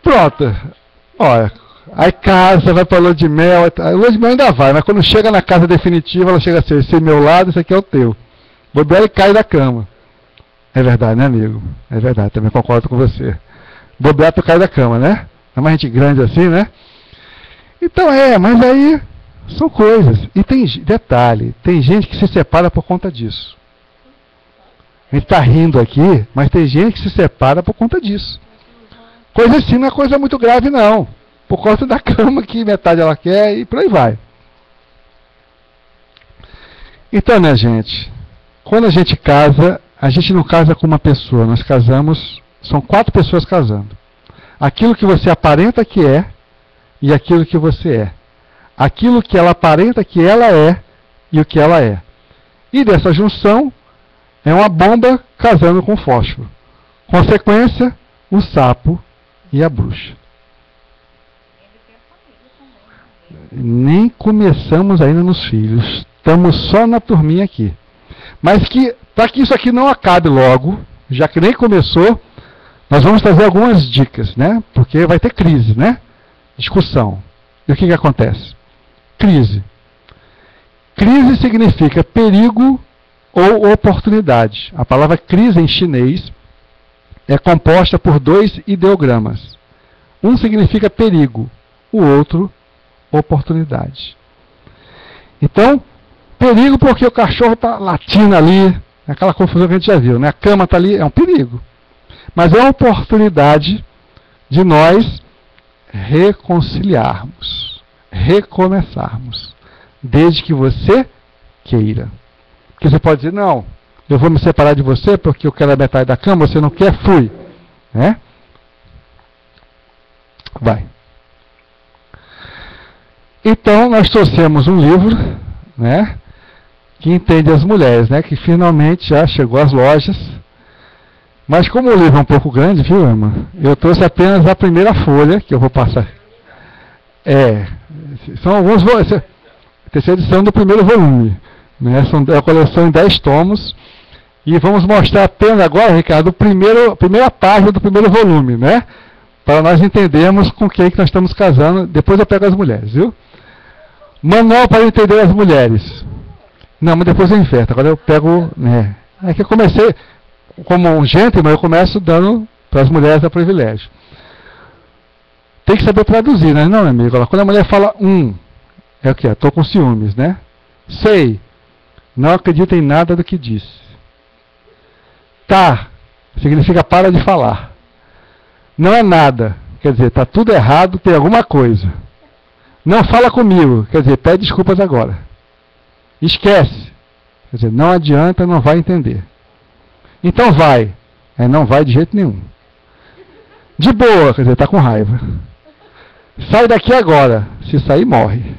Pronto. Olha, aí casa, vai para a lua de mel. A lua de mel ainda vai, mas quando chega na casa definitiva, ela chega assim: esse é meu lado, esse aqui é o teu. Bobear e cai da cama. É verdade, né, amigo? É verdade, também concordo com você. Bobear, tu cai da cama, né? É uma gente grande assim, né? Então mas aí são coisas. E tem detalhe, tem gente que se separa por conta disso. A gente está rindo aqui, mas tem gente que se separa por conta disso. Coisa assim não é coisa muito grave, não. Por conta da cama que metade ela quer e por aí vai. Então, né, gente? Quando a gente casa, a gente não casa com uma pessoa. Nós casamos, são 4 pessoas casando. Aquilo que você aparenta que é e aquilo que você é. Aquilo que ela aparenta que ela é e o que ela é. E dessa junção é uma bomba casando com fósforo. Consequência, o sapo e a bruxa. Nem começamos ainda nos filhos. Estamos só na turminha aqui. Mas para que isso aqui não acabe logo, já que nem começou, nós vamos trazer algumas dicas, né? Porque vai ter crise, né? Discussão. E o que acontece? Crise. Crise significa perigo ou oportunidade. A palavra crise em chinês é composta por 2 ideogramas. Um significa perigo, o outro oportunidade. Então, perigo porque o cachorro está latindo ali, aquela confusão que a gente já viu, né? A cama está ali, é um perigo. Mas é uma oportunidade de nós reconciliarmos, recomeçarmos, desde que você queira. Porque você pode dizer, não, eu vou me separar de você porque eu quero a metade da cama, você não quer, fui. Né? Vai. Então, nós trouxemos um livro, né, que entende as mulheres, né, que finalmente já chegou às lojas. Mas como o livro é um pouco grande, viu, irmã? Eu trouxe apenas a primeira folha, que eu vou passar. São alguns... Terceira edição do primeiro volume. Né? É uma coleção em 10 tomos. E vamos mostrar apenas agora, Ricardo, a primeira página do primeiro volume, né? Para nós entendermos com quem que nós estamos casando. Depois eu pego as mulheres, viu? Manual para entender as mulheres. Não, mas depois eu inverto. Agora eu pego... Né? É que eu comecei como um gentleman, eu começo dando para as mulheres a privilégio. Tem que saber traduzir, né? Não, amigo? Agora, quando a mulher fala é o que? Estou com ciúmes, né? Sei. Não acredita em nada do que disse. Tá, significa para de falar. Não é nada, quer dizer, está tudo errado, tem alguma coisa. Não fala comigo, quer dizer, pede desculpas agora. Esquece, quer dizer, não adianta, não vai entender. Então vai, não vai de jeito nenhum. De boa, quer dizer, está com raiva. Sai daqui agora, se sair morre.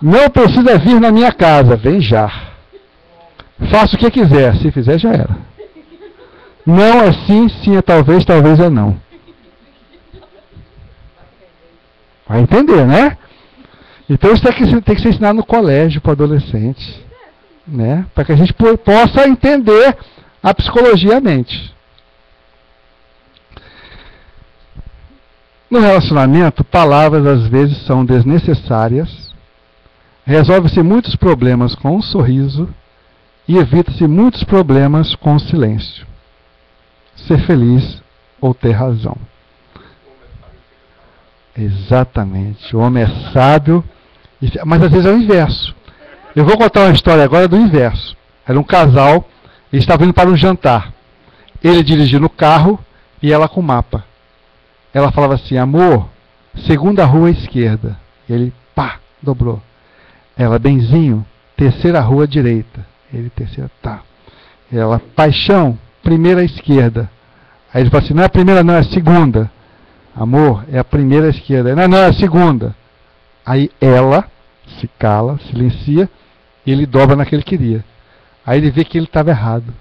Não precisa vir na minha casa, vem já. Faça o que quiser, se fizer já era. Não é sim, sim é talvez, talvez é não. Vai entender, né? Então isso tem que ser ensinado no colégio para adolescente, né? Para que a gente possa entender a psicologia e a mente. No relacionamento, palavras às vezes são desnecessárias. Resolve-se muitos problemas com um sorriso. E evita-se muitos problemas com o silêncio. Ser feliz ou ter razão. Exatamente. O homem é sábio, mas às vezes é o inverso. Eu vou contar uma história agora do inverso. Era um casal, eles estavam indo para um jantar. Ele dirigindo o carro e ela com o mapa. Ela falava assim, amor, segunda rua à esquerda. Ele, pá, dobrou. Ela, benzinho, terceira rua à direita. Ele, terceira, tá. Ela, paixão, primeira à esquerda. Aí ele fala assim, não é a primeira não, é a segunda. Amor, é a primeira à esquerda. Não, não, é a segunda. Aí ela se cala, silencia, e ele dobra na que ele queria. Aí ele vê que ele estava errado.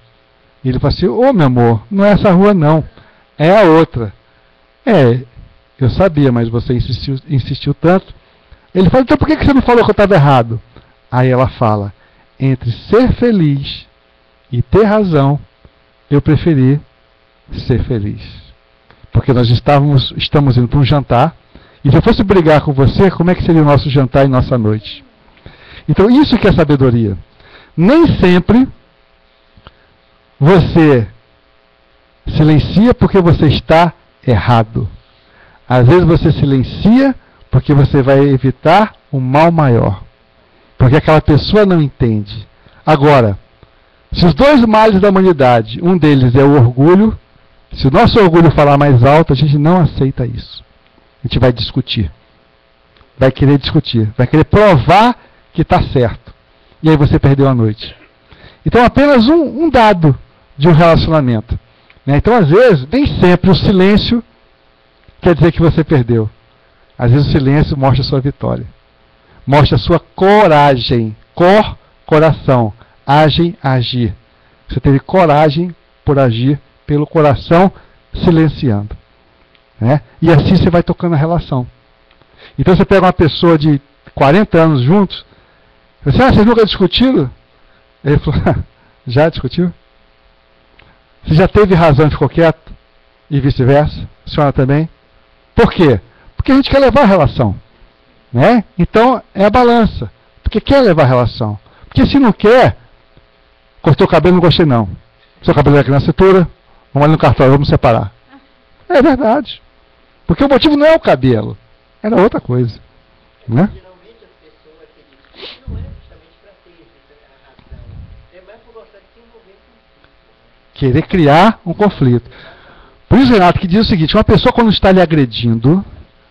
E ele fala assim, ô meu amor, não é essa rua não, é a outra. Eu sabia, mas você insistiu tanto. Ele fala, então por que você não falou que eu estava errado? Aí ela fala, entre ser feliz e ter razão, eu preferi ser feliz. Porque nós estamos indo para um jantar, e se eu fosse brigar com você, como é que seria o nosso jantar e nossa noite? Então isso que é sabedoria. Nem sempre você silencia porque você está errado. Às vezes você silencia porque você vai evitar um mal maior. Porque aquela pessoa não entende. Agora, se os dois males da humanidade, um deles é o orgulho, se o nosso orgulho falar mais alto, a gente não aceita isso. A gente vai discutir. Vai querer discutir. Vai querer provar que está certo. E aí você perdeu a noite. Então, apenas um dado de um relacionamento. Né? Então, às vezes, nem sempre o silêncio quer dizer que você perdeu. Às vezes o silêncio mostra a sua vitória. Mostra a sua coragem. Coração. Agir. Você teve coragem por agir pelo coração, silenciando. Né? E assim você vai tocando a relação. Então você pega uma pessoa de 40 anos juntos, você, vocês nunca discutiram? Ele falou, já discutiu? Você já teve razão e ficou quieto? E vice-versa? A senhora também? Por quê? Porque a gente quer levar a relação. Né? Então é a balança. Porque quer levar a relação. Porque se não quer, cortou o cabelo, não gostei não. Seu cabelo é aqui na cintura, vamos ali no cartório, vamos separar. É verdade. Porque o motivo não é o cabelo, era outra coisa. Né? Geralmente as pessoas que não é justamente para ter a razão, é mais por gostar de se envolver com querer criar um conflito. Por isso, Renato, que diz o seguinte, uma pessoa quando está lhe agredindo,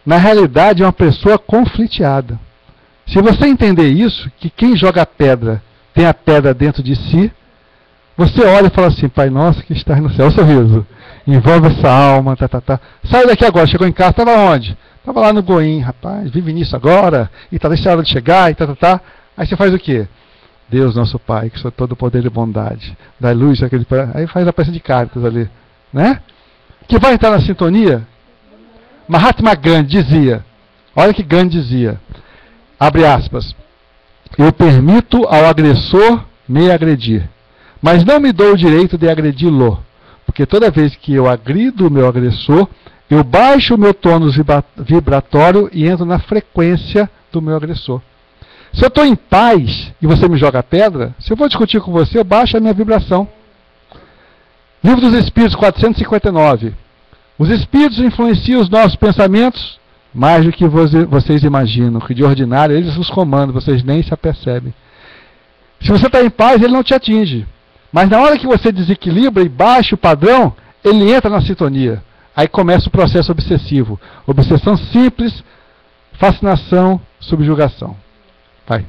na realidade é uma pessoa confliteada. Se você entender isso, que quem joga pedra tem a pedra dentro de si, você olha e fala assim, Pai nosso que estás no céu, o sorriso, envolve essa alma, sai daqui agora, chegou em casa, estava onde? Estava lá no Goim, rapaz, vive nisso agora, e deixa a hora de chegar, e Aí você faz o quê? Deus nosso Pai, que sou todo poder e bondade, dá luz, aí faz a peça de cartas ali, né? Que vai entrar na sintonia. Mahatma Gandhi dizia, olha que Gandhi dizia, abre aspas, eu permito ao agressor me agredir, mas não me dou o direito de agredi-lo, porque toda vez que eu agrido o meu agressor, eu baixo o meu tônus vibratório e entro na frequência do meu agressor. Se eu estou em paz e você me joga pedra, se eu for discutir com você, eu baixo a minha vibração. Livro dos Espíritos, 459. Os Espíritos influenciam os nossos pensamentos mais do que vocês imaginam, que de ordinário eles os comandam, vocês nem se apercebem. Se você está em paz, ele não te atinge. Mas na hora que você desequilibra e baixa o padrão, ele entra na sintonia. Aí começa o processo obsessivo. Obsessão simples, fascinação, subjugação. Vai.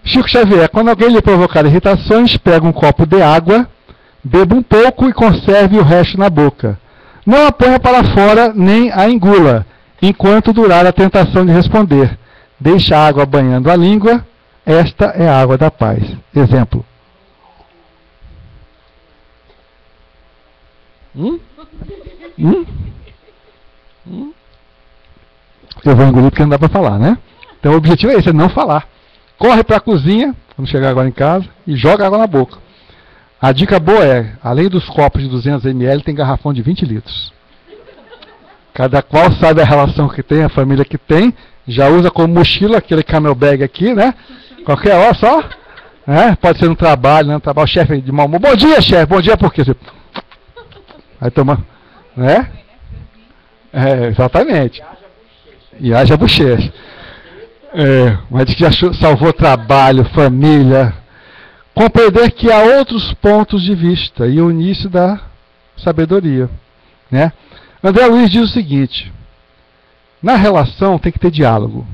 Chico Xavier, quando alguém lhe provocar irritações, pega um copo de água, beba um pouco e conserve o resto na boca. Não a ponha para fora, nem a engula, enquanto durar a tentação de responder. Deixa a água banhando a língua, esta é a água da paz. Exemplo. Eu vou engolir porque não dá para falar, né? Então o objetivo é esse, é não falar. Corre para a cozinha, quando chegar agora em casa, e joga água na boca. A dica boa é, além dos copos de 200 ml, tem garrafão de 20 litros. Cada qual sabe a relação que tem, a família que tem, já usa como mochila, aquele camel bag aqui, né? Qualquer hora só, né? Pode ser no trabalho, né? No trabalho, o chefe de mau humor. Bom dia, chefe. Bom dia por quê? Aí toma, né? Exatamente. E haja bochecha. Mas que já salvou trabalho, família. Compreender que há outros pontos de vista e o início da sabedoria, né? André Luiz diz o seguinte: na relação tem que ter diálogo.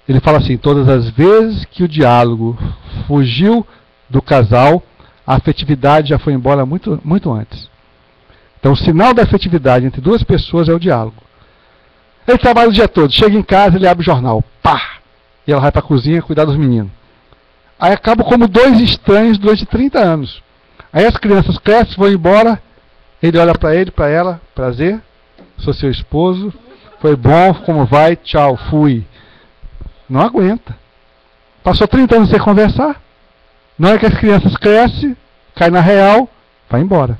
Ele fala assim: todas as vezes que o diálogo fugiu do casal, a afetividade já foi embora muito, muito antes. Então o sinal da afetividade entre duas pessoas é o diálogo. Ele trabalha o dia todo, chega em casa, ele abre o jornal, pá! E ela vai para a cozinha cuidar dos meninos. Aí acabam como dois estranhos durante 30 anos. Aí as crianças crescem, vão embora, ele olha para ele, para ela, prazer, sou seu esposo, foi bom, como vai, tchau, fui. Não aguenta. Passou 30 anos sem conversar. Na hora que as crianças crescem, cai na real, vai embora.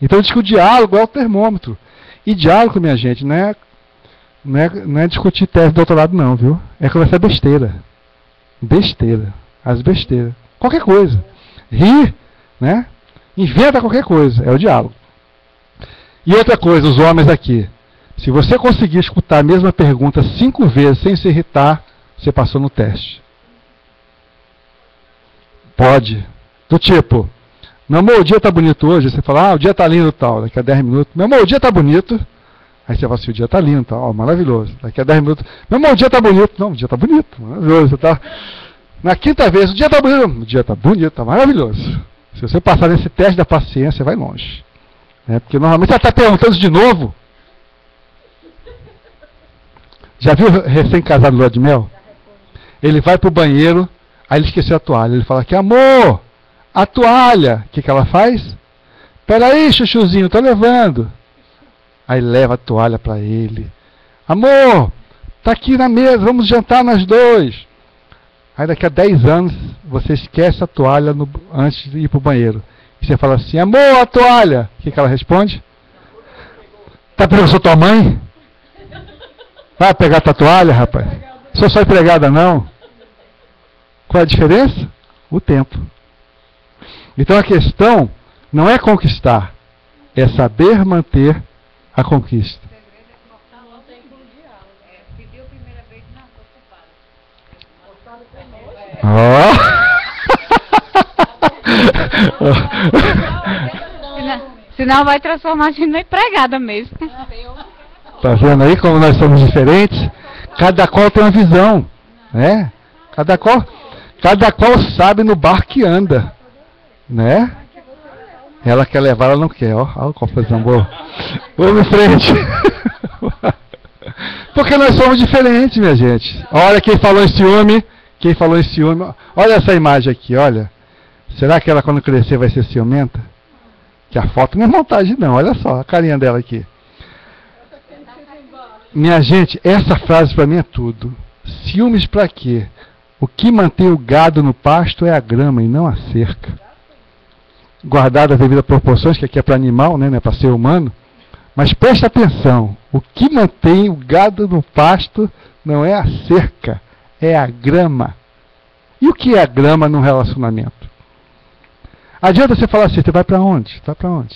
Então diz que o diálogo é o termômetro. E diálogo, minha gente, não é discutir tese de doutorado não, viu? É conversar besteira. Besteira. As besteiras. Qualquer coisa. Rir, né? Inventa qualquer coisa. É o diálogo. E outra coisa, os homens aqui. Se você conseguir escutar a mesma pergunta 5 vezes sem se irritar, você passou no teste. Pode. Do tipo, meu amor, o dia tá bonito hoje. Você fala, o dia tá lindo e tal. Daqui a 10 minutos, meu amor, o dia tá bonito. Aí você fala assim, o dia tá lindo, tal, maravilhoso. Daqui a 10 minutos, meu amor, o dia tá bonito. Não, o dia tá bonito, maravilhoso. Tá... Na quinta vez, o dia tá bonito. O dia tá bonito, tá maravilhoso. Se você passar nesse teste da paciência, vai longe. Porque normalmente você está perguntando de novo. Já viu recém-casado lua de mel? Ele vai pro banheiro, aí ele esqueceu a toalha. Ele fala aqui, amor, a toalha. O que ela faz? Peraí, chuchuzinho, tô levando. Aí leva a toalha para ele. Amor, tá aqui na mesa, vamos jantar nós dois. Aí daqui a 10 anos, você esquece a toalha antes de ir pro banheiro. E você fala assim, amor, a toalha. O que ela responde? Tá pegando sua tua mãe? Vai pegar tua toalha, rapaz? Sou só empregada, não. Qual é a diferença? O tempo. Então a questão não é conquistar, é saber manter a conquista. Senão vai transformar a gente na empregada mesmo. Tá vendo aí como nós somos diferentes? Cada qual tem uma visão, né? Cada qual sabe no bar que anda, né? Ela quer levar, ela não quer, ó. Olha a confusão boa. Vamos em frente. Porque nós somos diferentes, minha gente. Olha quem falou em ciúme. Quem falou em ciúme. Olha essa imagem aqui, olha. Será que ela quando crescer vai ser ciumenta? Que a foto não é montagem não, olha só a carinha dela aqui. Minha gente, essa frase para mim é tudo. ciúmes para quê? O que mantém o gado no pasto é a grama e não a cerca. Guardada as devidas proporções, que aqui é para animal, né, não é para ser humano. Mas preste atenção, o que mantém o gado no pasto não é a cerca, é a grama. E o que é a grama num relacionamento? Adianta você falar assim, você vai para onde? Vai para onde?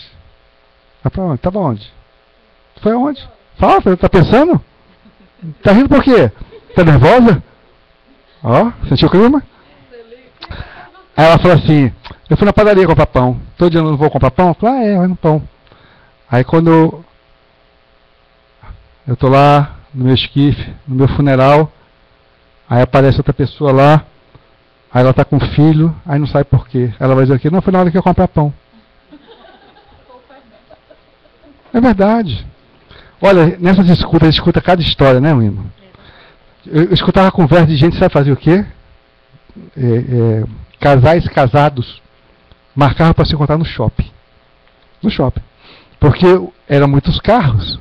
Vai para onde? Estava onde? Foi aonde? Fala, tá pensando? Tá rindo por quê? Tá nervosa? Ó, sentiu o clima? Aí ela falou assim, eu fui na padaria comprar pão. Todo dia eu não vou comprar pão? Eu falei, vai no pão. Aí quando eu tô lá no meu esquife, no meu funeral, aí aparece outra pessoa lá, aí ela tá com um filho, aí não sabe por quê. Ela vai dizer aqui, não, foi na hora que eu comprar pão. É verdade. Olha, nessas escutas, a gente escuta cada história, né, Wino? Eu escutava conversa de gente, sabe fazer o quê? Casais casados marcavam para se encontrar no shopping. No shopping. Porque eram muitos carros.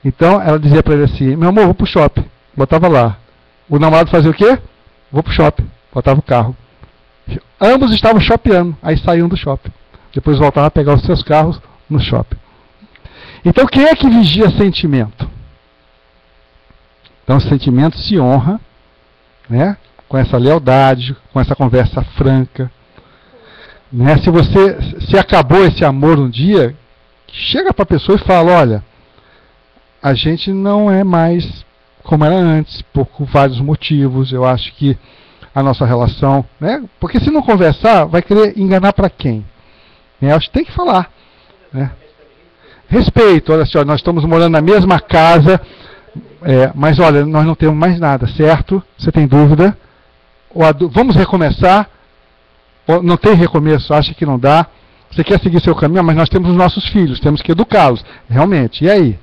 Então ela dizia para ele assim, meu amor, vou pro shopping. Botava lá. O namorado fazia o quê? Vou pro shopping. Botava o carro. Ambos estavam shoppingando. Aí saíam do shopping. Depois voltavam a pegar os seus carros no shopping. Então quem é que vigia sentimento? Então o sentimento se honra, né? Com essa lealdade, com essa conversa franca. Né? Se acabou esse amor um dia, chega para a pessoa e fala, olha, a gente não é mais como era antes, por vários motivos. Eu acho que a nossa relação, né? Porque se não conversar, vai querer enganar para quem? Eu acho que tem que falar. Né? Respeito, olha só, nós estamos morando na mesma casa, mas olha, nós não temos mais nada, certo? Você tem dúvida? Vamos recomeçar? Ou não tem recomeço, acha que não dá? Você quer seguir seu caminho? Mas nós temos os nossos filhos, temos que educá-los. Realmente, e aí?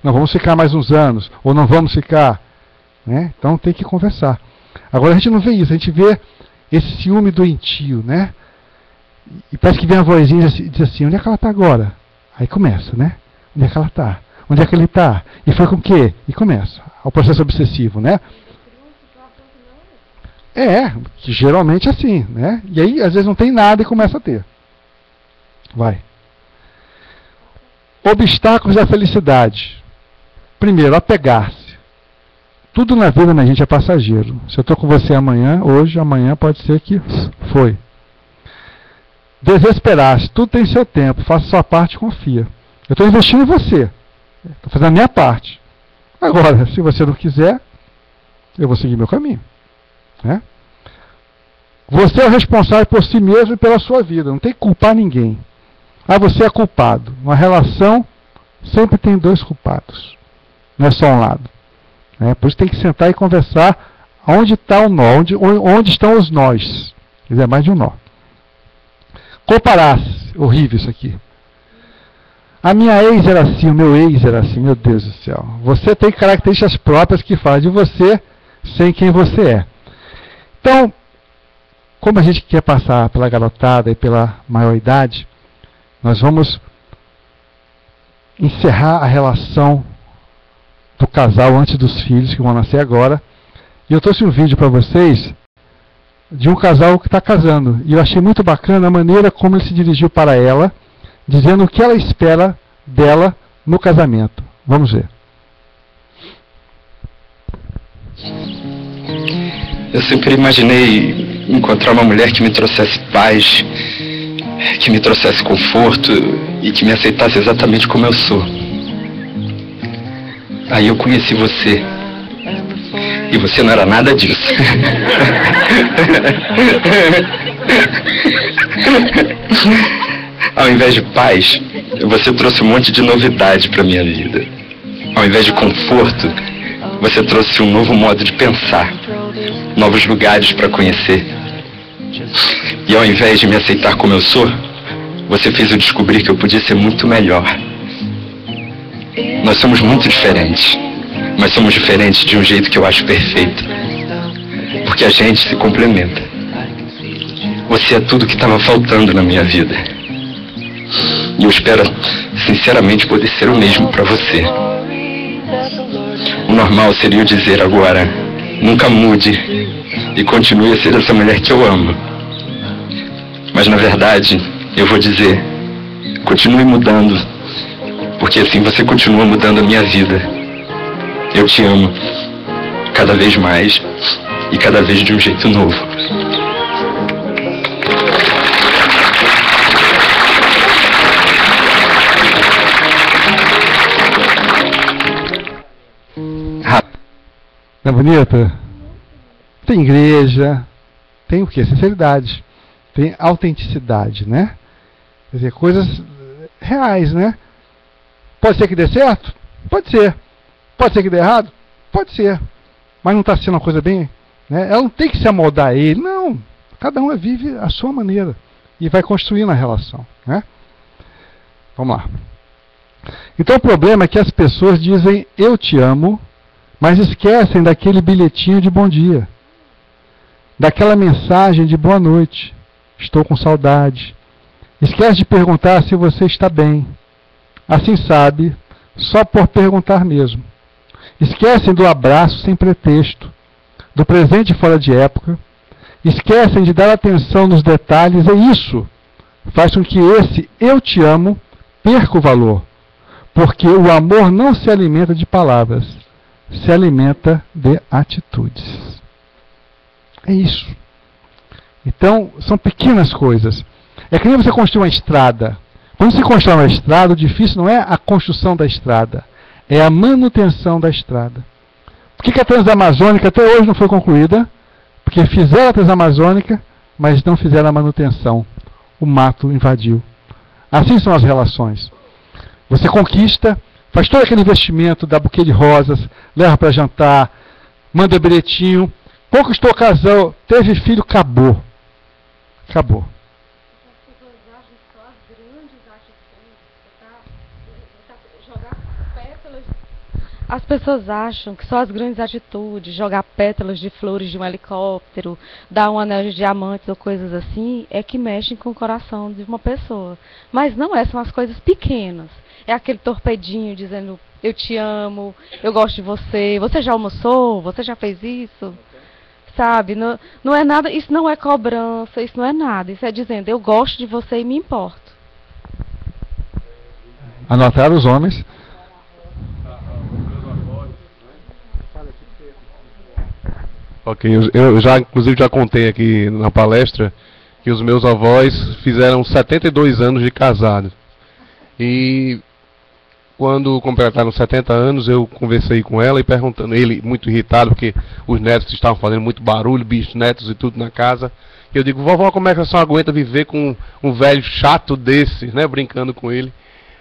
Não vamos ficar mais uns anos? Ou não vamos ficar? Né? Então tem que conversar. Agora a gente não vê isso, a gente vê esse ciúme doentio, né? E parece que vem a vozinha e diz assim, onde é que ela está agora? Aí começa, né? Onde é que ela está? Onde é que ele está? E foi com o quê? E começa. O processo obsessivo, né? Que geralmente é assim, né? E aí, às vezes, não tem nada e começa a ter. Vai. Obstáculos da felicidade. Primeiro, apegar-se. Tudo na vida, minha gente, é passageiro. Se eu estou com você amanhã, hoje, amanhã, pode ser que foi. Desesperar-se. Tudo tem seu tempo. Faça sua parte e confia. Eu estou investindo em você. Estou fazendo a minha parte. Agora, se você não quiser, eu vou seguir meu caminho. Né? Você é o responsável por si mesmo e pela sua vida. Não tem que culpar ninguém. Você é culpado. Uma relação sempre tem dois culpados. Não é só um lado. Por isso tem que sentar e conversar onde está o nó, onde estão os nós. Quer dizer, mais de um nó. Comparar-se. Horrível isso aqui. A minha ex era assim, o meu ex era assim, meu Deus do céu. Você tem características próprias que fazem de você sem quem você é. Então, como a gente quer passar pela garotada e pela maioridade, nós vamos encerrar a relação do casal antes dos filhos que vão nascer agora. E eu trouxe um vídeo para vocês de um casal que está casando. E eu achei muito bacana a maneira como ele se dirigiu para ela, dizendo o que ela espera dela no casamento. Vamos ver. Eu sempre imaginei encontrar uma mulher que me trouxesse paz, que me trouxesse conforto e que me aceitasse exatamente como eu sou. Aí eu conheci você. E você não era nada disso. Ao invés de paz, você trouxe um monte de novidade para minha vida. Ao invés de conforto, você trouxe um novo modo de pensar, novos lugares para conhecer. E ao invés de me aceitar como eu sou, você fez eu descobrir que eu podia ser muito melhor. Nós somos muito diferentes, mas somos diferentes de um jeito que eu acho perfeito. Porque a gente se complementa. Você é tudo que estava faltando na minha vida. E eu espero, sinceramente, poder ser o mesmo para você. O normal seria eu dizer agora, nunca mude e continue a ser essa mulher que eu amo. Mas na verdade, eu vou dizer, continue mudando, porque assim você continua mudando a minha vida. Eu te amo, cada vez mais e cada vez de um jeito novo. Não é bonita? Tem igreja, tem o quê? Sinceridade, tem autenticidade, né? Quer dizer, coisas reais, né? Pode ser que dê certo? Pode ser. Pode ser que dê errado? Pode ser. Mas não está sendo uma coisa bem... Né? Ela não tem que se amoldar a ele, não. Cada um vive a sua maneira e vai construindo a relação, né? Vamos lá. Então o problema é que as pessoas dizem eu te amo, mas esquecem daquele bilhetinho de bom dia, daquela mensagem de boa noite, estou com saudade. Esquece de perguntar se você está bem. Assim sabe, só por perguntar mesmo. Esquecem do abraço sem pretexto, do presente fora de época. Esquecem de dar atenção nos detalhes, e isso faz com que esse eu te amo perca o valor. Porque o amor não se alimenta de palavras, se alimenta de atitudes. É isso. Então, são pequenas coisas. É que nem você construir uma estrada. Quando você constrói uma estrada, o difícil não é a construção da estrada, é a manutenção da estrada. Por que a Transamazônica até hoje não foi concluída? Porque fizeram a Transamazônica, mas não fizeram a manutenção. O mato invadiu. Assim são as relações. Você conquista, faz todo aquele investimento, dá buquê de rosas, leva para jantar, manda bilhetinho, conquistou o casal, teve filho, acabou. Acabou. As pessoas acham que só as grandes atitudes, jogar pétalas de flores de um helicóptero, dar um anel de diamantes ou coisas assim, é que mexem com o coração de uma pessoa. Mas não é, são as coisas pequenas. É aquele torpedinho dizendo, eu te amo, eu gosto de você, você já almoçou, você já fez isso? Sabe, não é nada, isso não é cobrança, isso não é nada. Isso é dizendo, eu gosto de você e me importo. Anotaram os homens. Ok, eu já, inclusive, já contei aqui na palestra que os meus avós fizeram 72 anos de casado. E quando completaram 70 anos, eu conversei com ela e perguntando, ele muito irritado porque os netos estavam fazendo muito barulho, bisnetos e tudo na casa. E eu digo, vovó, como é que a senhora aguenta viver com um velho chato desse, né, brincando com ele?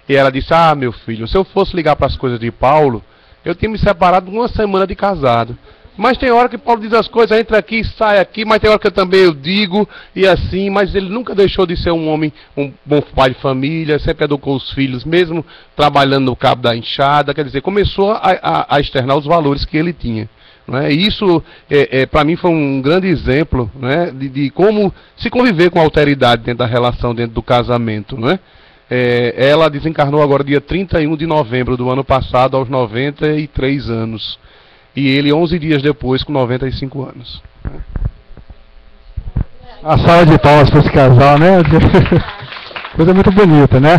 E ela disse, ah, meu filho, se eu fosse ligar para as coisas de Paulo, eu tinha me separado uma semana de casado. Mas tem hora que Paulo diz as coisas, entra aqui, sai aqui, mas tem hora que eu digo, e assim, mas ele nunca deixou de ser um homem, um bom pai de família, sempre educou os filhos, mesmo trabalhando no cabo da enxada, quer dizer, começou a externar os valores que ele tinha. Não é? E isso, para mim, foi um grande exemplo, né, de como se conviver com alteridade dentro da relação, dentro do casamento, não é? Ela desencarnou agora dia 31 de novembro do ano passado, aos 93 anos. E ele 11 dias depois, com 95 anos. A sala de palmas para esse casal, né? Coisa muito bonita, né?